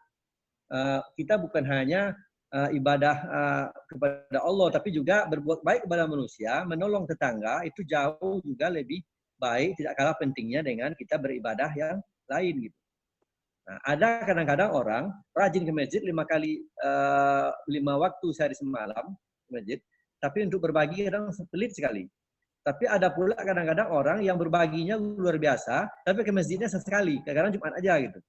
kita bukan hanya ibadah kepada Allah, tapi juga berbuat baik kepada manusia, menolong tetangga itu jauh juga lebih baik, tidak kalah pentingnya dengan kita beribadah yang lain, gitu. Nah, ada kadang-kadang orang rajin ke masjid 5 waktu sehari semalam ke masjid, tapi untuk berbagi kadang pelit sekali. Tapi ada pula kadang-kadang orang yang berbaginya luar biasa, tapi ke masjidnya sesekali, kadang-kadang Jumat aja gitu.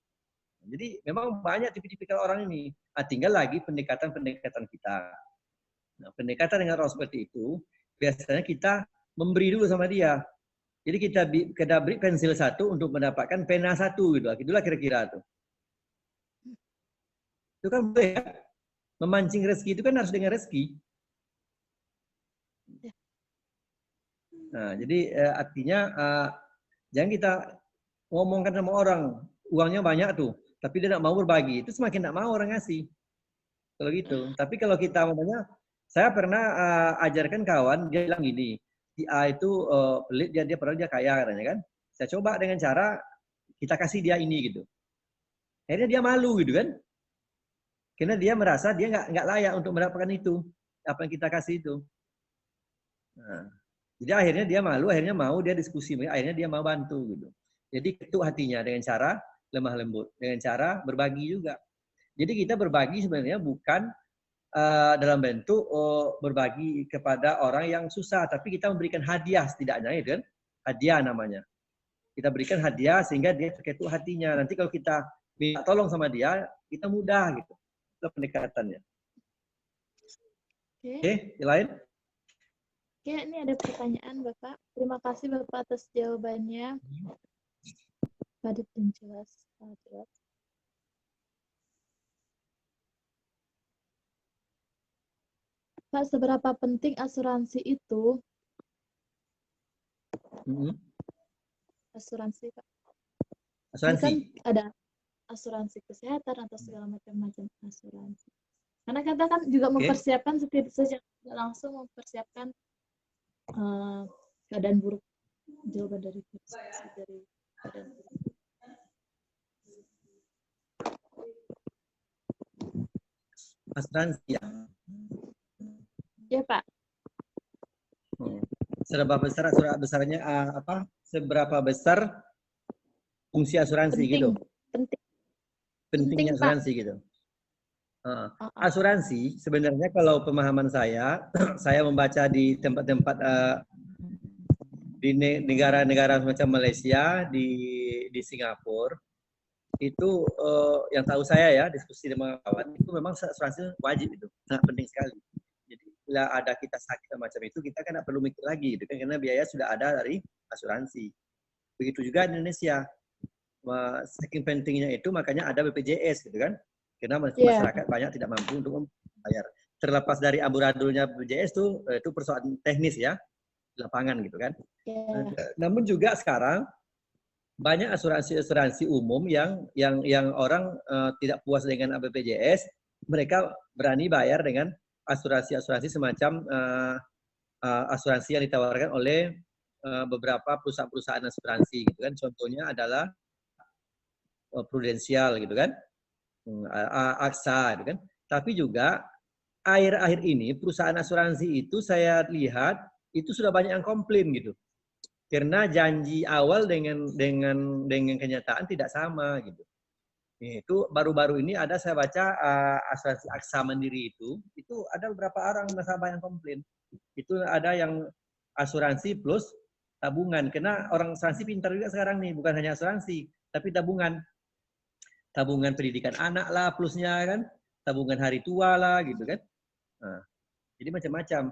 Jadi memang banyak tipikal orang ini. Nah, tinggal lagi pendekatan-pendekatan kita. Nah, pendekatan dengan orang seperti itu, biasanya kita memberi dulu sama dia. Jadi kita beri pensil 1 untuk mendapatkan pena 1 gitu. Itulah kira-kira tuh. Itu kan boleh ya? Memancing rezeki itu kan harus dengan rezeki. Nah, jadi artinya jangan kita ngomongkan sama orang, uangnya banyak tuh, tapi dia tidak mau berbagi, itu semakin tidak mau orang ngasih. Kalau gitu. Tapi kalau kita namanya, saya pernah ajarkan kawan, dia bilang gini, si A itu pelit, dia padahal dia kaya katanya kan. Saya coba dengan cara kita kasih dia ini gitu. Akhirnya dia malu gitu kan. Karena dia merasa dia nggak layak untuk mendapatkan itu, apa yang kita kasih itu. Nah, jadi akhirnya dia malu, akhirnya mau dia diskusi, akhirnya dia mau bantu gitu. Jadi ketuk hatinya dengan cara lemah lembut, dengan cara berbagi juga. Jadi kita berbagi sebenarnya bukan dalam bentuk berbagi kepada orang yang susah, tapi kita memberikan hadiah setidaknya, ya kan? Hadiah namanya. Kita berikan hadiah sehingga dia terketuk hatinya. Nanti kalau kita minta tolong sama dia, kita mudah gitu. Itu pendekatannya. Oke, yang lain? Oke, ini ada pertanyaan Bapak. Terima kasih Bapak atas jawabannya. Padat dan jelas. Pak, seberapa penting asuransi itu? Asuransi, Pak. Asuransi. Kan ada asuransi kesehatan atau segala macam asuransi. Karena kita kan juga mempersiapkan sejak langsung mempersiapkan keadaan buruk jawaban dari diskusi dari Badan. Asuransi ya. Ya Pak. Seberapa besar fungsi asuransi gitu. Penting. Pentingnya Penting, Pak. asuransi gitu. Asuransi sebenarnya kalau pemahaman saya, saya membaca di tempat-tempat di negara-negara semacam Malaysia, di Singapura, itu yang tahu saya ya, diskusi dengan kawan, itu memang asuransi wajib itu, sangat penting sekali. Jadi bila ada kita sakit macam itu, kita kan tidak perlu mikir lagi, gitu kan, karena biaya sudah ada dari asuransi. Begitu juga di Indonesia, saking pentingnya itu makanya ada BPJS gitu kan, karena masyarakat banyak tidak mampu untuk membayar. Terlepas dari amburadulnya BPJS itu persoalan teknis ya, di lapangan gitu kan. Namun juga sekarang banyak asuransi umum yang orang tidak puas dengan BPJS, mereka berani bayar dengan asuransi semacam asuransi yang ditawarkan oleh beberapa perusahaan asuransi gitu kan. Contohnya adalah Prudensial gitu kan, AXA gitu kan. Tapi juga akhir-akhir ini perusahaan asuransi itu saya lihat itu sudah banyak yang komplain gitu. Karena janji awal dengan kenyataan tidak sama gitu. Itu baru-baru ini ada saya baca asuransi AXA Mandiri itu ada beberapa orang nasabah yang komplain. Itu ada yang asuransi plus tabungan. Karena orang asuransi pintar juga sekarang nih, bukan hanya asuransi, tapi tabungan. Tabungan pendidikan anak lah plusnya kan, tabungan hari tua lah gitu kan. Nah, jadi macam-macam.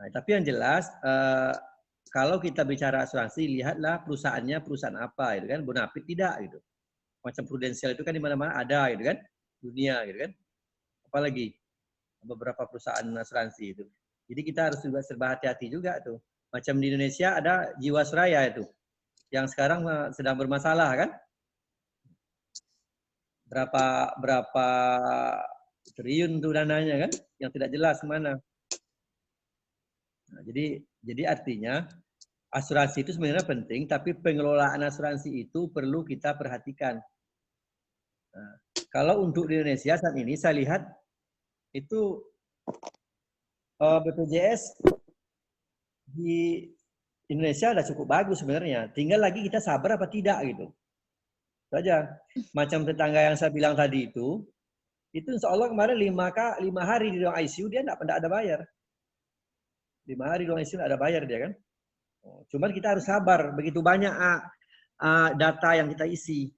Nah, tapi yang jelas kalau kita bicara asuransi, lihatlah perusahaannya perusahaan apa, gitu kan? Bonafit tidak, gitu. Macam Prudensial itu kan di mana-mana ada, gitu kan? Dunia, gitu kan? Apalagi beberapa perusahaan asuransi itu. Jadi kita harus juga serba hati-hati juga tuh. Macam di Indonesia ada Jiwasraya itu, yang sekarang sedang bermasalah kan? Berapa triliun tuh dananya kan? Yang tidak jelas kemana. Nah, jadi artinya asuransi itu sebenarnya penting, tapi pengelolaan asuransi itu perlu kita perhatikan. Nah, kalau untuk di Indonesia saat ini saya lihat itu BPJS di Indonesia sudah cukup bagus sebenarnya. Tinggal lagi kita sabar apa tidak gitu. Itu aja. Macam tetangga yang saya bilang tadi itu insya Allah kemarin 5 hari di ruang ICU dia tidak ada bayar. 5 hari di ruang ICU tidak ada bayar dia kan. Cuman kita harus sabar, begitu banyak data yang kita isi,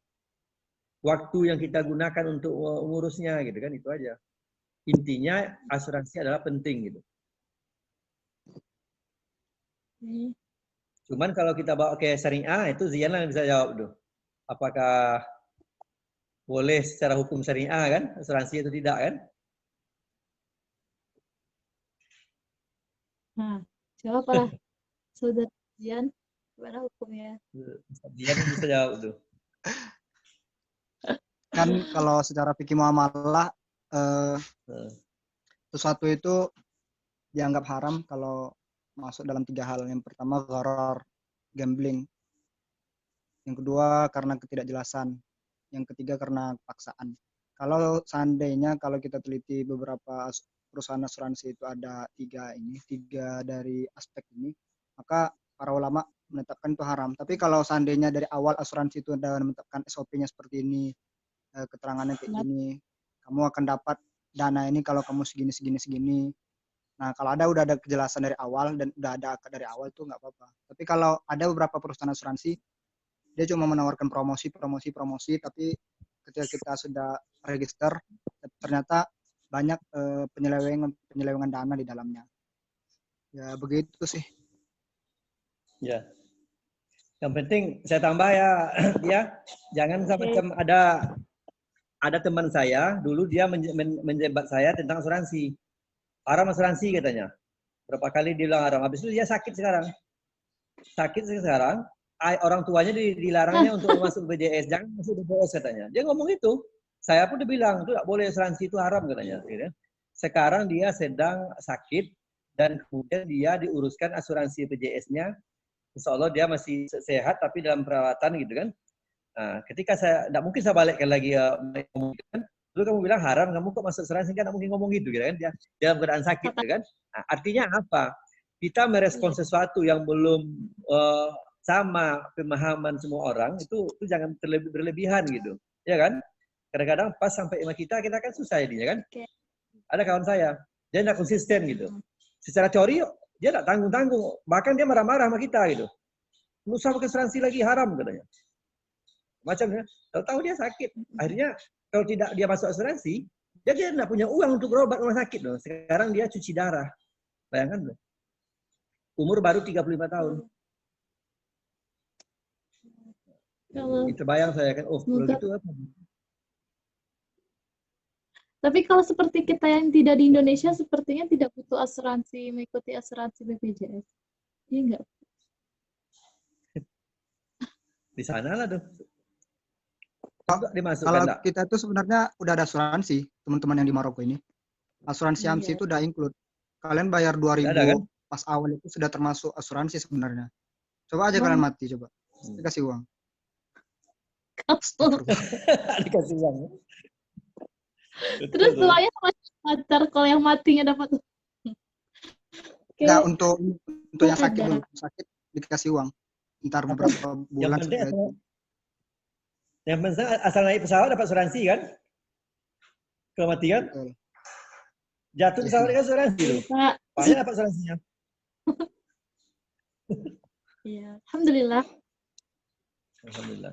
waktu yang kita gunakan untuk mengurusnya gitu kan, itu aja. Intinya asuransi adalah penting gitu. Cuman kalau kita bawa ke syariah itu Zian yang bisa jawab tuh. Apakah boleh secara hukum syariah kan asuransi itu tidak kan? Nah, jawablah Saudara Zian, gimana hukumnya? Zian bisa jawab tuh. Kan kalau secara fikih muamalah sesuatu itu dianggap haram kalau masuk dalam 3 hal. Yang pertama gharar, gambling. Yang kedua karena ketidakjelasan. Yang ketiga karena paksaan. Kalau seandainya kalau kita teliti beberapa perusahaan asuransi itu ada 3 dari aspek ini, maka para ulama menetapkan itu haram. Tapi kalau seandainya dari awal asuransi itu sudah menetapkan SOP-nya seperti ini, keterangannya kayak gini, kamu akan dapat dana ini kalau kamu segini. Nah, kalau udah ada kejelasan dari awal dan udah ada akad dari awal itu nggak apa-apa. Tapi kalau ada beberapa perusahaan asuransi, dia cuma menawarkan promosi, tapi ketika kita sudah register, ternyata banyak penyelewengan dana di dalamnya. Ya begitu sih. Ya. Yang penting saya tambah ya, jangan macam ada teman saya dulu dia menjebat saya tentang asuransi. Haram asuransi katanya. Berapa kali dia bilang haram. Habis itu dia sakit sekarang. Orang tuanya dilarangnya untuk masuk BPJS. Jangan masuk BPJS katanya. Dia ngomong itu. Saya pun dibilang itu tidak boleh, asuransi itu haram katanya. Sekarang dia sedang sakit dan kemudian dia diuruskan asuransi BPJS-nya insya Allah dia masih sehat tapi dalam perawatan gitu kan. Nah, ketika saya tidak mungkin saya balikkan lagi ngomong gitu kan. Dulu kamu bilang haram, kamu kok masuk asuransi kan tidak mungkin ngomong gitu kan. Dia dalam keadaan sakit gitu kan. Nah, artinya apa? Kita merespon sesuatu yang belum sama pemahaman semua orang itu jangan berlebihan gitu, ya kan? Kadang-kadang pas sampai sama kita kan susah jadinya kan. Ada kawan saya, dia tidak konsisten gitu. Secara teori dia tidak tanggung-tanggung, bahkan dia marah-marah sama kita gitu. Nggak usah pakai asuransi lagi, haram katanya. Macamnya, tahu-tahu dia sakit. Akhirnya kalau tidak dia masuk asuransi, dia tidak punya uang untuk berobat rumah sakit loh. Sekarang dia cuci darah. Bayangkan loh. Umur baru 35 tahun. Kalau Itu bayang saya kan, oh kalau gitu apa? Tapi kalau seperti kita yang tidak di Indonesia, sepertinya tidak butuh asuransi, mengikuti asuransi BPJS. Iya enggak? Di sana lah tuh. Kalau kita itu sebenarnya udah ada asuransi, teman-teman yang di Maroko ini. Asuransi AMSI itu udah include. Kalian bayar 2.000 kan? pas awal itu sudah termasuk asuransi sebenarnya. Coba aja kalian mati, coba. Dikasih uang. Dikasih uang. Terus doanya sama pacar kalau yang matinya dapat. Enggak, untuk yang sakit dikasih uang. Ntar beberapa bulan setelah itu. Yang penting asal naik pesawat dapat asuransi kan? Kalau mati kan? Jatuh pesawat kan asuransi loh. Banyak dapat asuransinya. Iya, alhamdulillah. Alhamdulillah.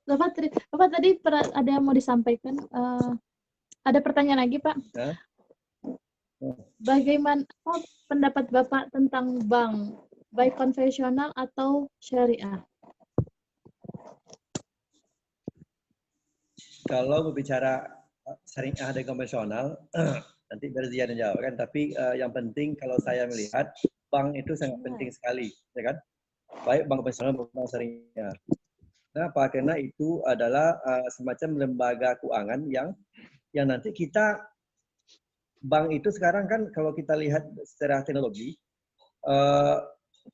Bapak tadi ada yang mau disampaikan? Ada pertanyaan lagi, Pak? Ya. Bagaimana pendapat Bapak tentang bank, baik konvensional atau syariah? Kalau berbicara syariah dan konvensional, nanti Berzia yang jawab kan. Tapi yang penting kalau saya melihat bank itu sangat penting sekali, ya kan? Baik bank konvensional maupun bank syariah. Kenapa? Karena itu adalah semacam lembaga keuangan yang nanti kita bank itu sekarang kan kalau kita lihat secara teknologi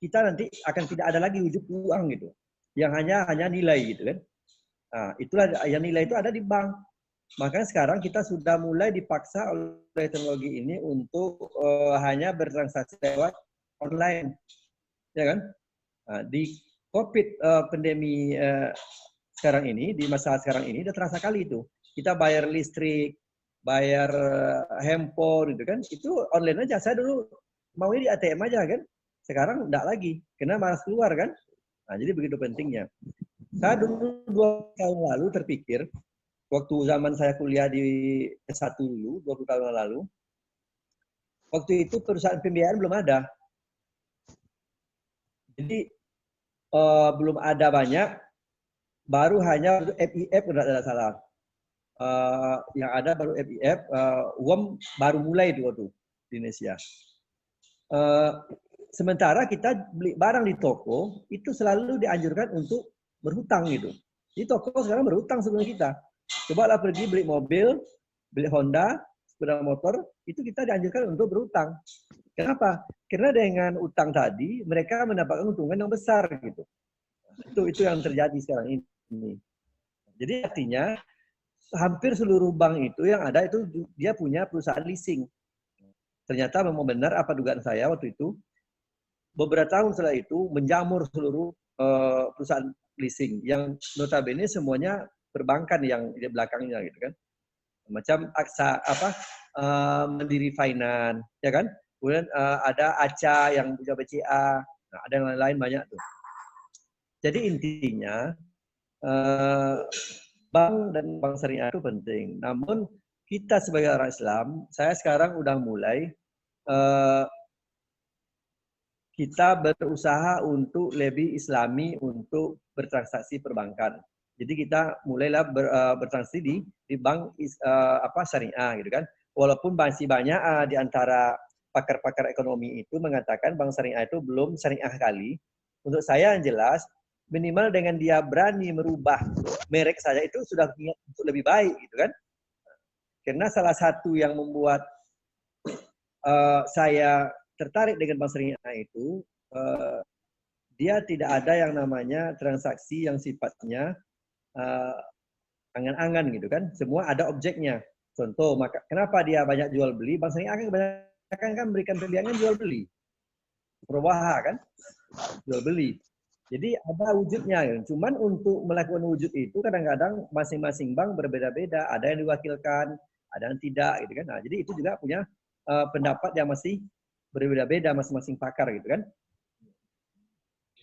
kita nanti akan tidak ada lagi wujud uang gitu, yang hanya nilai gitu kan. Nah, itulah yang nilai itu ada di bank. Makanya sekarang kita sudah mulai dipaksa oleh teknologi ini untuk hanya bertransaksi lewat online, ya kan? Nah, di COVID pandemi sekarang ini, di masa sekarang ini udah terasa kali itu. Kita bayar listrik, bayar handphone gitu kan, itu online aja. Saya dulu maunya di ATM aja kan, sekarang enggak lagi, karena malas keluar kan. Nah, jadi begitu pentingnya. Saya dulu 2 tahun lalu terpikir, waktu zaman saya kuliah di S1 dulu, 20 tahun lalu, waktu itu perusahaan pembiayaan belum ada. Jadi belum ada banyak, baru hanya FIF kalau tidak salah. Yang ada baru FIF, UOM baru mulai itu waktu di Indonesia. Sementara kita beli barang di toko, itu selalu dianjurkan untuk berhutang gitu. Di toko sekarang berhutang sebelum kita. Cobalah pergi beli mobil, beli Honda, sepeda motor, itu kita dianjurkan untuk berhutang. Kenapa? Karena dengan utang tadi, mereka mendapatkan keuntungan yang besar gitu. Itu yang terjadi sekarang ini. Jadi artinya, hampir seluruh bank itu yang ada itu dia punya perusahaan leasing. Ternyata memang benar apa dugaan saya waktu itu, beberapa tahun setelah itu menjamur seluruh perusahaan leasing yang notabene semuanya perbankan yang di belakangnya gitu kan. Macam Mandiri Finance, ya kan? Kemudian ada ACA yang punya BCA, nah, ada yang lain-lain banyak tuh. Jadi intinya bank dan bank syariah itu penting. Namun kita sebagai orang Islam, saya sekarang udah mulai kita berusaha untuk lebih Islami untuk bertransaksi perbankan. Jadi kita mulailah bertransaksi di bank syariah gitu kan. Walaupun masih banyak di antara pakar-pakar ekonomi itu mengatakan bank syariah itu belum syariah kali. Untuk saya yang jelas, minimal dengan dia berani merubah merek saja itu sudah untuk lebih baik gitu kan. Karena salah satu yang membuat saya tertarik dengan bank syariah itu dia tidak ada yang namanya transaksi yang sifatnya angan-angan gitu kan. Semua ada objeknya. Contoh, maka kenapa dia banyak jual beli? Bank syariah kan kebanyakan kan memberikan pembiayaan jual beli. Perubahan kan, jual beli. Jadi ada wujudnya. Cuman untuk melakukan wujud itu kadang-kadang masing-masing bank berbeda-beda. Ada yang diwakilkan, ada yang tidak gitu kan. Nah, jadi itu juga punya pendapat yang masih berbeda-beda masing-masing pakar gitu kan.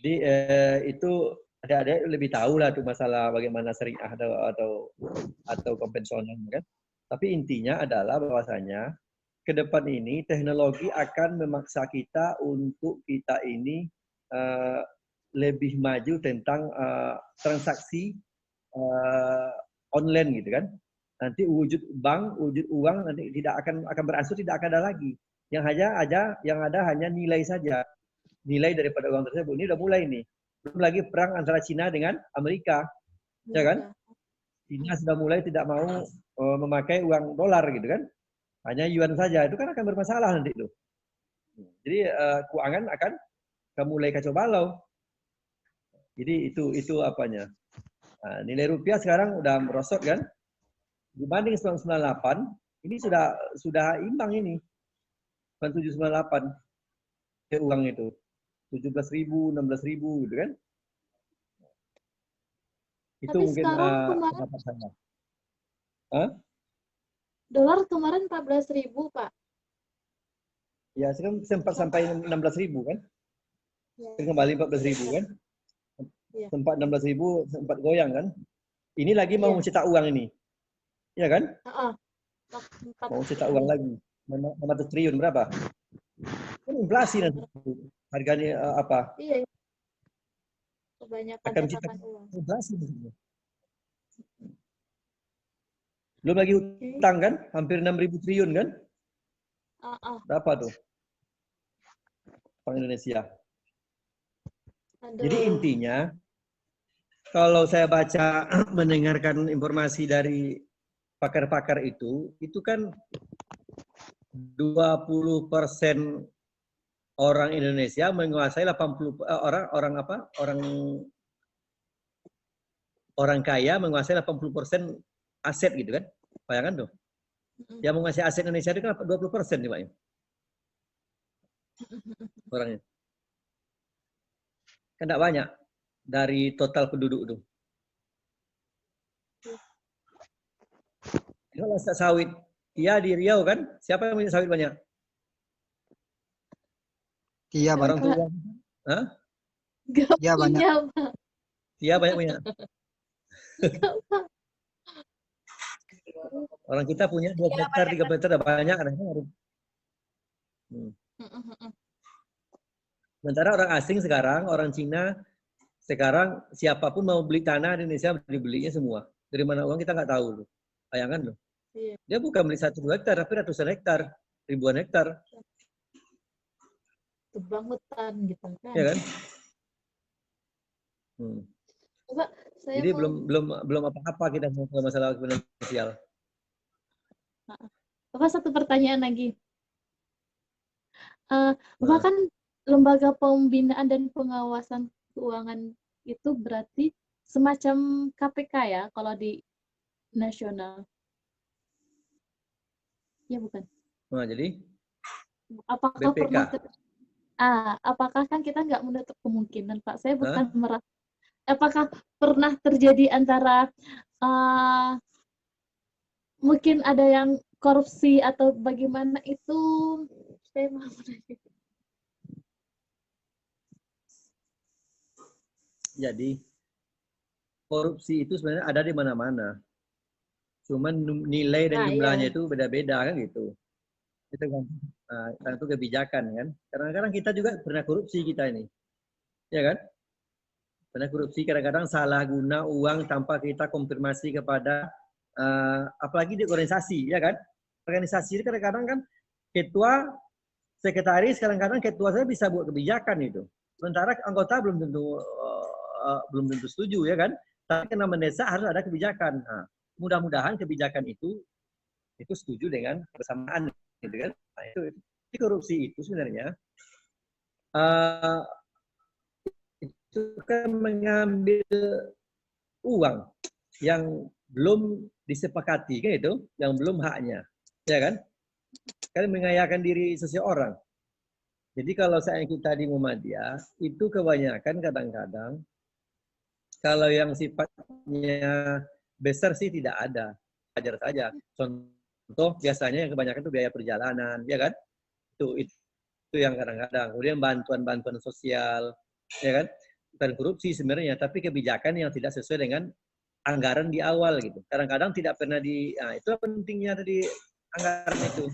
Jadi itu ada lebih tahu lah tuh masalah bagaimana syariah atau konvensional kan. Tapi intinya adalah bahwasanya ke depan ini teknologi akan memaksa kita untuk kita ini lebih maju tentang transaksi online gitu kan. Nanti wujud bank, wujud uang nanti tidak akan beransur, tidak akan ada lagi. Yang ada hanya nilai saja. Nilai daripada uang tersebut. Ini udah mulai nih. Belum lagi perang antara Cina dengan Amerika. Ya kan? Cina sudah mulai tidak mau memakai uang dolar gitu kan. Hanya yuan saja. Itu kan akan bermasalah nanti itu. Jadi keuangan akan mulai kacau balau. Jadi itu apanya. Nah, nilai rupiah sekarang udah merosot kan. Dibanding 1998, ini sudah imbang ini. 798 uang itu. 17.000, 16.000 gitu kan. Itu Tapi mungkin sekarang kemarin pendapat saya. Hah? dolar kemarin 14.000, Pak. Ya, sekarang sempat sampai 16.000 kan. Ya. Kembali 14.000 kan. Ya. Sempat 16.000, sempat goyang kan. Ini lagi mau cetak uang ini. Iya kan? Mau cetak uang lagi. 600 triliun berapa? Kan inflasi nanti. Harganya apa? Iya. Kebanyakan Akan menciptakan uang. inflasi. Belum lagi hutang kan? Hampir 6.000 triliun kan? Berapa tuh? Bank Indonesia. Aduh. Jadi intinya, kalau saya baca, mendengarkan informasi dari pakar-pakar itu kan 20% orang Indonesia menguasai 80 orang kaya menguasai 80% aset gitu kan. Bayangkan tuh. Yang menguasai aset Indonesia itu kan 20% nih Pak. Orangnya. Kan tidak banyak dari total penduduk itu. Kalau sawit, iya di Riau kan, siapa yang punya sawit banyak? Iya Orang banyak. tua. Hah? Gak Iya banyak. punya, Pak. Iya banyak punya. Orang kita punya 2 hektar, 3 hektar udah banyak. Sementara orang asing sekarang, orang Cina sekarang siapapun mau beli tanah di Indonesia dibelinya semua. Dari mana uang kita nggak tahu loh. Bayangkan loh. Iya. Dia bukan beli 1-2 hektar, tapi ratusan hektar, ribuan hektar. Tebang hutan gitu kan. Ya kan? Coba, saya jadi mau... belum apa-apa kita masalah finansial. Bapak, satu pertanyaan lagi. Bapak kan lembaga pembinaan dan pengawasan keuangan itu berarti semacam KPK ya kalau di nasional. Ya bukan? Nah, jadi apakah BPK. Apakah kan kita nggak menutup kemungkinan, Pak? Saya bukan merasa. Apakah pernah terjadi antara mungkin ada yang korupsi atau bagaimana itu? Saya mau menanya. Jadi korupsi itu sebenarnya ada di mana-mana. Cuman nilai dan jumlahnya itu beda-beda kan gitu. Itu kan itu kebijakan kan. Kadang-kadang kita juga pernah korupsi kita ini. Ya kan? Pernah korupsi kadang-kadang salah guna uang tanpa kita konfirmasi kepada apalagi di organisasi, ya kan? Organisasi kadang-kadang kan ketua, sekretaris, kadang-kadang ketua saya bisa buat kebijakan itu. Sementara anggota belum tentu setuju, ya kan? Tapi karena mendesak harus ada kebijakan. Nah, mudah-mudahan kebijakan itu setuju dengan bersamaan, gitu kan? Nah, itu korupsi itu sebenarnya itu kan mengambil uang yang belum disepakati, kan itu, yang belum haknya, ya kan? Kan mengayakan diri seseorang. Jadi kalau saya kita di Muhammadiyah, itu kebanyakan kadang-kadang kalau yang sifatnya besar sih tidak ada, wajar saja. Contoh biasanya yang kebanyakan itu biaya perjalanan, ya kan? Itu yang kadang-kadang. Kemudian bantuan-bantuan sosial, ya kan? Bukan korupsi sebenarnya, tapi kebijakan yang tidak sesuai dengan anggaran di awal gitu. Kadang-kadang tidak pernah nah itu pentingnya tadi anggaran itu,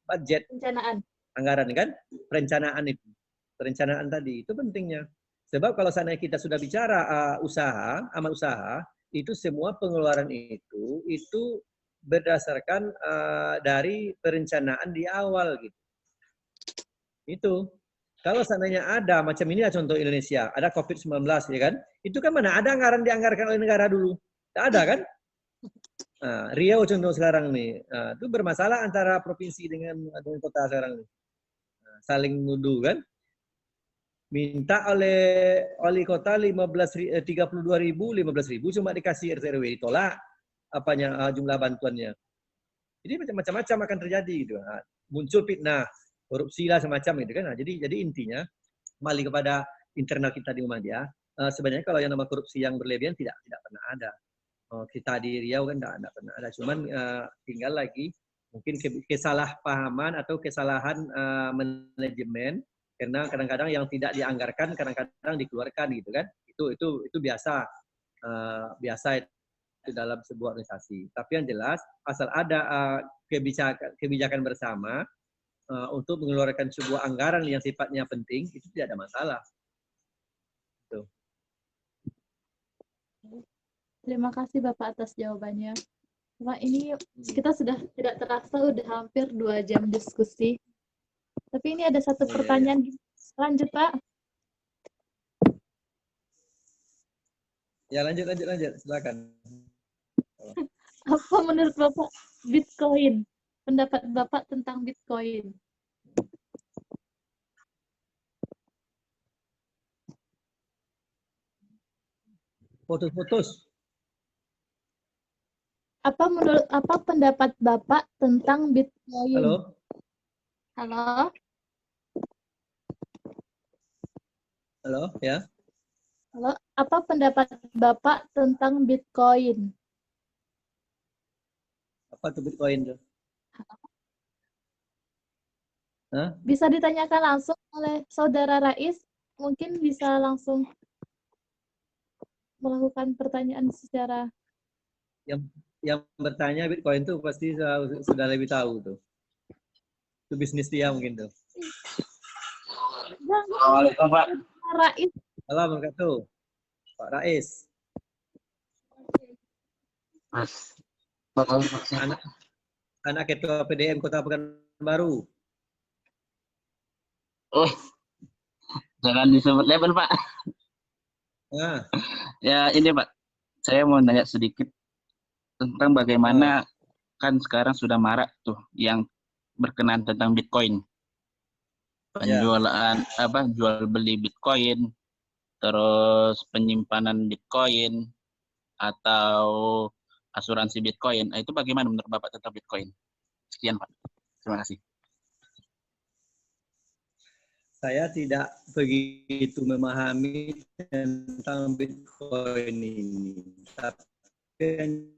budget, Perencanaan. anggaran kan, perencanaan itu, perencanaan tadi itu pentingnya. Sebab kalau seandainya kita sudah bicara amal usaha, itu semua pengeluaran itu berdasarkan dari perencanaan di awal gitu. Itu. Kalau seandainya ada, macam ini ya contoh Indonesia, ada COVID-19 ya kan, itu kan mana ada anggaran dianggarkan oleh negara dulu. Tidak ada kan? Nah, Riau contoh sekarang nih, itu bermasalah antara provinsi dengan kota sekarang nih. Nah, saling nuduh kan? Minta oleh wali kota 32.000, 15.000 cuma dikasih RT RW, ditolak apanya jumlah bantuannya. Jadi macam-macam akan terjadi gitu. Nah, muncul fitnah, korupsi lah semacam gitu kan. Nah, jadi intinya kembali kepada internal kita di Muhammadiyah, sebenarnya kalau yang nama korupsi yang berlebihan tidak pernah ada. Kita di Riau kan tidak pernah ada. Cuman tinggal lagi mungkin kesalahpahaman atau kesalahan manajemen, karena kadang-kadang yang tidak dianggarkan kadang-kadang dikeluarkan gitu kan. Itu biasa itu dalam sebuah organisasi. Tapi yang jelas asal ada kebijakan bersama untuk mengeluarkan sebuah anggaran yang sifatnya penting, itu tidak ada masalah. Tuh. Terima kasih Bapak atas jawabannya. Pak, ini kita sudah tidak terasa udah hampir 2 jam diskusi. Tapi ini ada satu pertanyaan. Lanjut, Pak. Ya, lanjut. Silakan. Apa menurut Bapak Bitcoin? Pendapat Bapak tentang Bitcoin? Putus. Apa pendapat Bapak tentang Bitcoin? Halo? Halo, ya? Halo, apa pendapat Bapak tentang Bitcoin? Apa itu Bitcoin tuh? Hah? Bisa ditanyakan langsung oleh Saudara Rais, mungkin bisa langsung melakukan pertanyaan secara... Yang bertanya Bitcoin tuh pasti sudah lebih tahu tuh. Itu bisnis dia mungkin tuh. Assalamualaikum, Pak. Rais. Assalamualaikum, Pak Rais. Mas. Anak ketua PDM Kota Pekanbaru. Oh, jangan disebut label, Pak. Nah. Ya, ini Pak. Saya mau nanya sedikit tentang bagaimana kan sekarang sudah marak tuh yang berkenaan tentang Bitcoin. Penjualan jual beli Bitcoin, terus penyimpanan Bitcoin atau asuransi Bitcoin. Nah, itu bagaimana menurut Bapak tentang Bitcoin? Sekian, Pak. Terima kasih. Saya tidak begitu memahami tentang Bitcoin ini. Tapi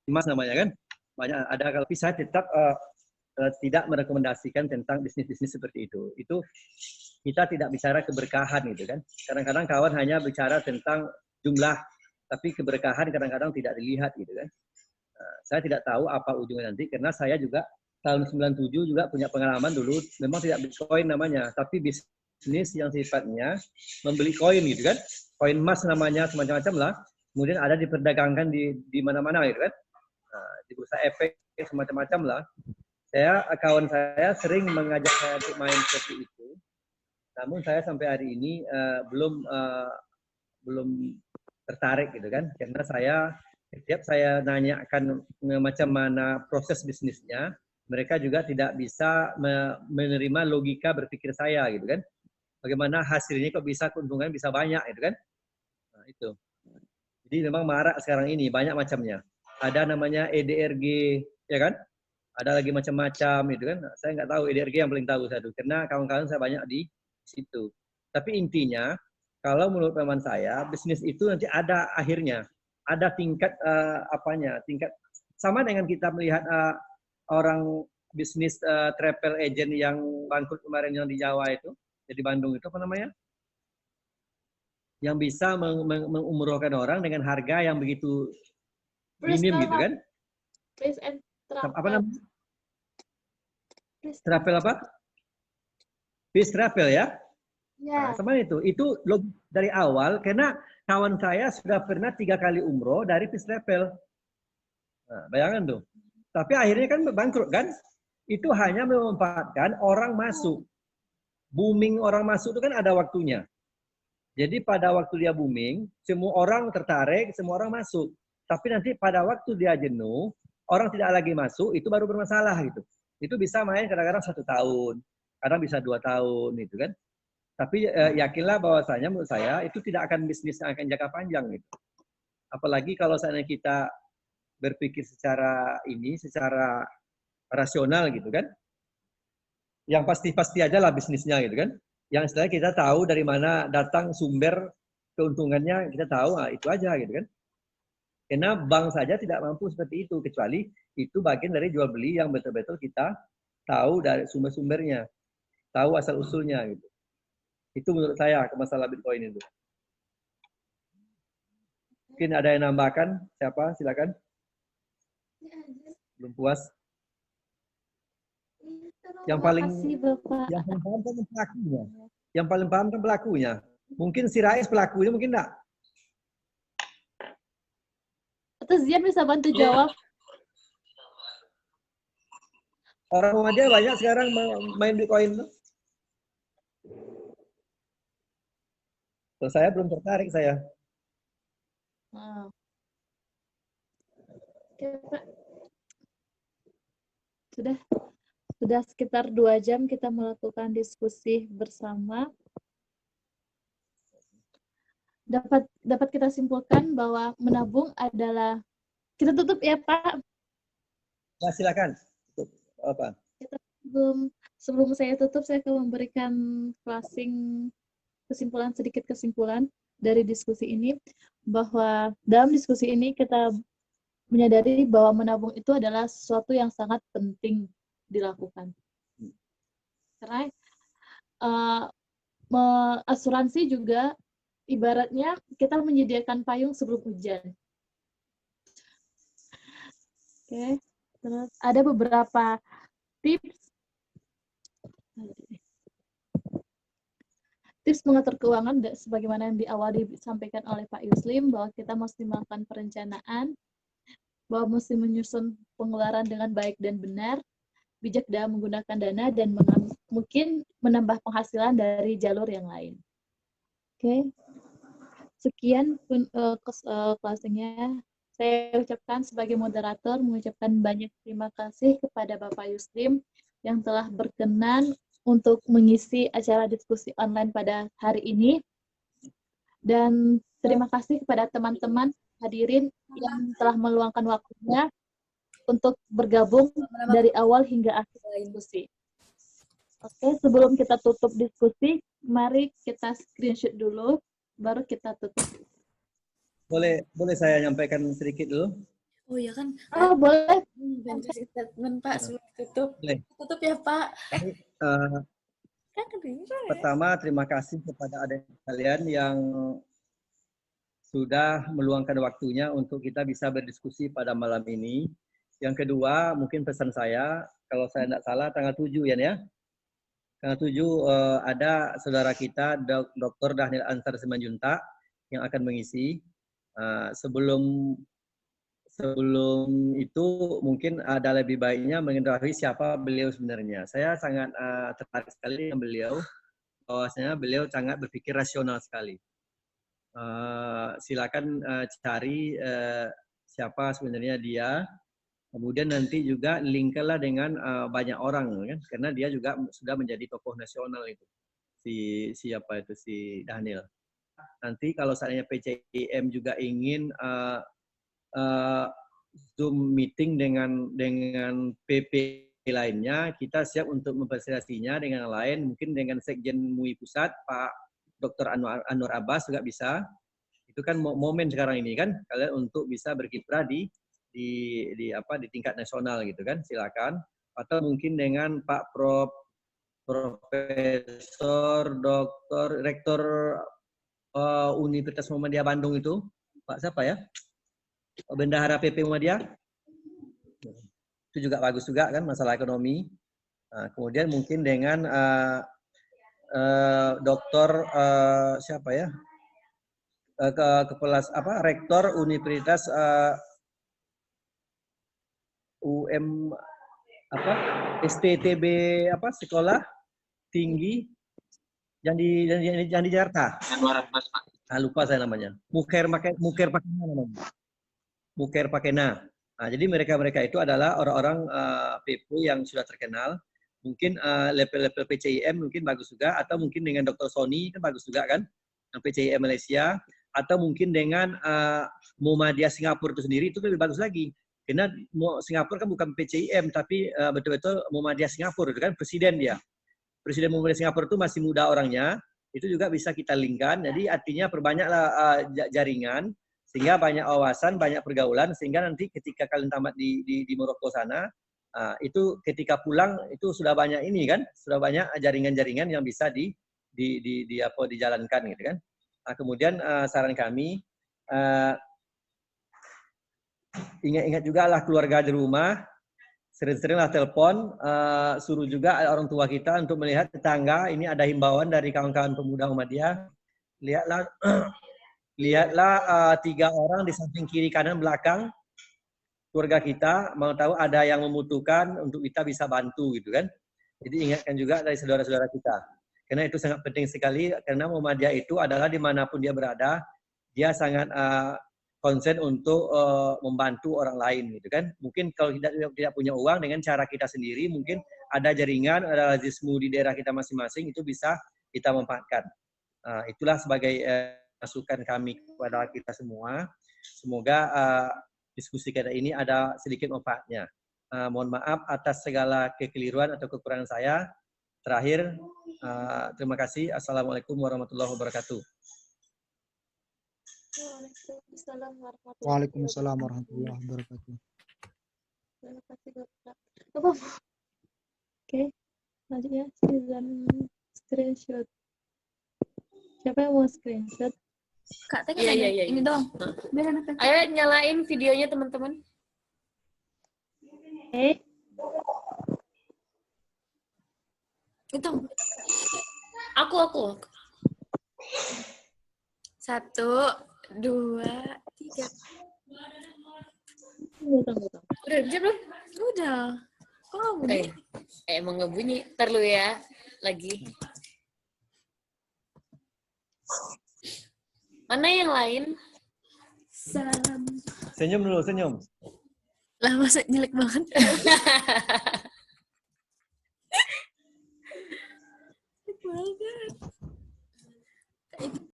Mas namanya kan, banyak ada. Kalau saya tetap tidak merekomendasikan tentang bisnis-bisnis seperti itu. Itu kita tidak bicara keberkahan gitu kan. Kadang-kadang kawan hanya bicara tentang jumlah, tapi keberkahan kadang-kadang tidak dilihat gitu kan. Saya tidak tahu apa ujungnya nanti, karena saya juga tahun 97 juga punya pengalaman dulu, memang tidak Bitcoin namanya, tapi bisnis yang sifatnya membeli koin gitu kan. Koin emas namanya, semacam-macam lah. Kemudian ada diperdagangkan di mana-mana gitu kan. Di bursa efek semacam-macam lah. Kawan saya sering mengajak saya untuk main seperti itu. Namun saya sampai hari ini belum tertarik gitu kan, karena saya setiap saya nanyakan macam mana proses bisnisnya, mereka juga tidak bisa menerima logika berpikir saya gitu kan. Bagaimana hasilnya kok bisa keuntungan bisa banyak gitu kan. Nah, itu. Jadi memang marak sekarang ini banyak macamnya. Ada namanya EDRG ya kan? Ada lagi macam-macam gitu kan. Saya nggak tahu EDRG yang paling tahu saya tuh karena kawan-kawan saya banyak di situ. Tapi intinya kalau menurut teman saya bisnis itu nanti ada akhirnya. Ada tingkat tingkat sama dengan kita melihat orang bisnis travel agent yang bangkrut kemarin yang di Jawa itu, di Bandung itu apa namanya? Yang bisa mengumrohkan orang dengan harga yang begitu minim gitu kan? Please and Apa namanya? Travel apa? Peace Travel ya? Ya. Nah, sama itu dari awal karena kawan saya sudah pernah 3 kali umroh dari Peace Travel. Nah, bayangkan tuh. Tapi akhirnya kan bangkrut kan? Itu hanya memanfaatkan orang masuk. Booming orang masuk itu kan ada waktunya. Jadi pada waktu dia booming, semua orang tertarik, semua orang masuk. Tapi nanti pada waktu dia jenuh, orang tidak lagi masuk, itu baru bermasalah gitu. Itu bisa main kadang-kadang 1 tahun, kadang bisa 2 tahun gitu kan. Tapi yakinlah bahwasanya menurut saya itu tidak akan bisnis yang akan jangka panjang gitu. Apalagi kalau seandainya kita berpikir secara rasional gitu kan. Yang pasti-pasti aja lah bisnisnya gitu kan. Yang istilahnya kita tahu dari mana datang sumber keuntungannya, kita tahu, itu aja gitu kan. Karena bank saja tidak mampu seperti itu, kecuali itu bagian dari jual beli yang betul-betul kita tahu dari sumber-sumbernya, tahu asal-usulnya gitu. Itu menurut saya ke masalah Bitcoin itu. Mungkin ada yang nambahkan? Siapa? Silakan. Belum puas? Yang paling paham kan pelakunya. Yang paling paham kan pelakunya. Mungkin si Rais pelakunya, mungkin enggak. Atau Zian bisa bantu jawab. Orang Muhammadiyah banyak sekarang main Bitcoin tuh. So, saya belum tertarik saya. Oke, Pak. Sudah sekitar 2 jam kita melakukan diskusi bersama. Dapat kita simpulkan bahwa menabung adalah, kita tutup ya Pak. Ya, silakan. Tutup. Apa? Sebelum saya tutup, saya akan memberikan closing sedikit kesimpulan dari diskusi ini, bahwa dalam diskusi ini kita menyadari bahwa menabung itu adalah sesuatu yang sangat penting dilakukan. Karena asuransi juga ibaratnya kita menyediakan payung sebelum hujan. Oke, terus ada beberapa tips mengatur keuangan sebagaimana yang di awal disampaikan oleh Pak Yuslim, bahwa kita mesti melakukan perencanaan, bahwa mesti menyusun pengeluaran dengan baik dan benar, bijak dalam menggunakan dana, dan mungkin menambah penghasilan dari jalur yang lain. Oke. Sekian closingnya. Saya ucapkan sebagai moderator, mengucapkan banyak terima kasih kepada Bapak Yuslim yang telah berkenan untuk mengisi acara diskusi online pada hari ini. Dan terima kasih kepada teman-teman hadirin yang telah meluangkan waktunya untuk bergabung dari awal hingga akhir diskusi. Oke, sebelum kita tutup diskusi, mari kita screenshot dulu, baru kita tutup. Boleh saya nyampaikan sedikit dulu? Oh iya kan. Oh, boleh. Kasih statement Pak sebelum tutup. Boleh. Tutup ya Pak. Pertama, terima kasih kepada adik kalian yang sudah meluangkan waktunya untuk kita bisa berdiskusi pada malam ini. Yang kedua, mungkin pesan saya, kalau saya tidak salah, tanggal 7 ya. Tanggal 7 ada saudara kita, Dr. Dhanil Ansar Simanjuntak, yang akan mengisi. Sebelum itu mungkin ada lebih baiknya mengetahui siapa beliau sebenarnya. Saya sangat tertarik sekali dengan beliau, bahwasanya beliau sangat berpikir rasional sekali. Silakan cari siapa sebenarnya dia. Kemudian nanti juga linklah dengan banyak orang kan, karena dia juga sudah menjadi tokoh nasional itu. Siapa itu si Daniel. Nanti kalau seandainya PCIM juga ingin Zoom meeting dengan PP lainnya, kita siap untuk memfasilitasinya dengan yang lain, mungkin dengan Sekjen MUI Pusat, Pak Dr. Anwar Abbas juga bisa. Itu kan momen sekarang ini kan, kalian untuk bisa berkiprah di tingkat nasional gitu kan, silakan. Atau mungkin dengan Pak Profesor Dr. Rektor Universitas Muhammadiyah Bandung itu, Pak siapa ya? Bendahara PP Muhammadiyah. Itu juga bagus juga kan, masalah ekonomi. Nah, kemudian mungkin dengan Doktor siapa ya? Kepala Rektor Universitas STTB sekolah tinggi yang di Jakarta. Lupa saya namanya. Muker Pakena namanya. Muker Pakena. Nah, jadi mereka itu adalah orang-orang PP yang sudah terkenal. Mungkin level PCIM mungkin bagus juga, atau mungkin dengan Dr. Sony kan bagus juga kan, PCIM Malaysia, atau mungkin dengan Muhammadiyah Singapura itu sendiri itu lebih bagus lagi. Karena Singapura kan bukan PCIM, tapi betul-betul Muhammadiyah Singapura, itu kan presiden dia. Presiden Muhammadiyah Singapura itu masih muda orangnya, itu juga bisa kita linkkan. Jadi artinya perbanyaklah jaringan, sehingga banyak wawasan, banyak pergaulan, sehingga nanti ketika kalian tamat di Maroko sana, itu ketika pulang itu sudah banyak ini kan, sudah banyak jaringan-jaringan yang bisa dijalankan gitu kan. Nah, kemudian saran kami, ingat-ingat juga lah keluarga di rumah, sering-seringlah telepon, suruh juga orang tua kita untuk melihat tetangga. Ini ada himbauan dari kawan-kawan pemuda Muhammadiyah. Lihatlah 3 orang di samping kiri kanan belakang keluarga kita, mau tahu ada yang membutuhkan untuk kita bisa bantu gitu kan. Jadi ingatkan juga dari saudara-saudara kita. Karena itu sangat penting sekali, karena Muhammadiyah itu adalah dimanapun dia berada, dia sangat konsen untuk membantu orang lain gitu kan. Mungkin kalau tidak punya uang, dengan cara kita sendiri mungkin ada jaringan, ada lazismu di daerah kita masing-masing, itu bisa kita manfaatkan. Itulah sebagai masukan kami kepada kita semua. Semoga diskusi kita ini ada sedikit manfaatnya. Mohon maaf atas segala kekeliruan atau kekurangan saya. Terakhir, terima kasih. Assalamualaikum warahmatullahi wabarakatuh. Waalaikumsalam warahmatullahi wabarakatuh. Terima kasih Bapak. Oke, selanjutnya screenshot. Siapa yang mau screenshot? Kak, tanya Iya. ini dong. Ayo nyalain videonya teman-teman. Oke. Itu aku. 1, 2, 3. Tunggu. Udah bisa belum? Udah. Kok nggak bunyi? Emang nggak bunyi. Ntar lu ya lagi. Mana yang lain? Salam. Senyum dulu, senyum. Lah, masa jelek banget.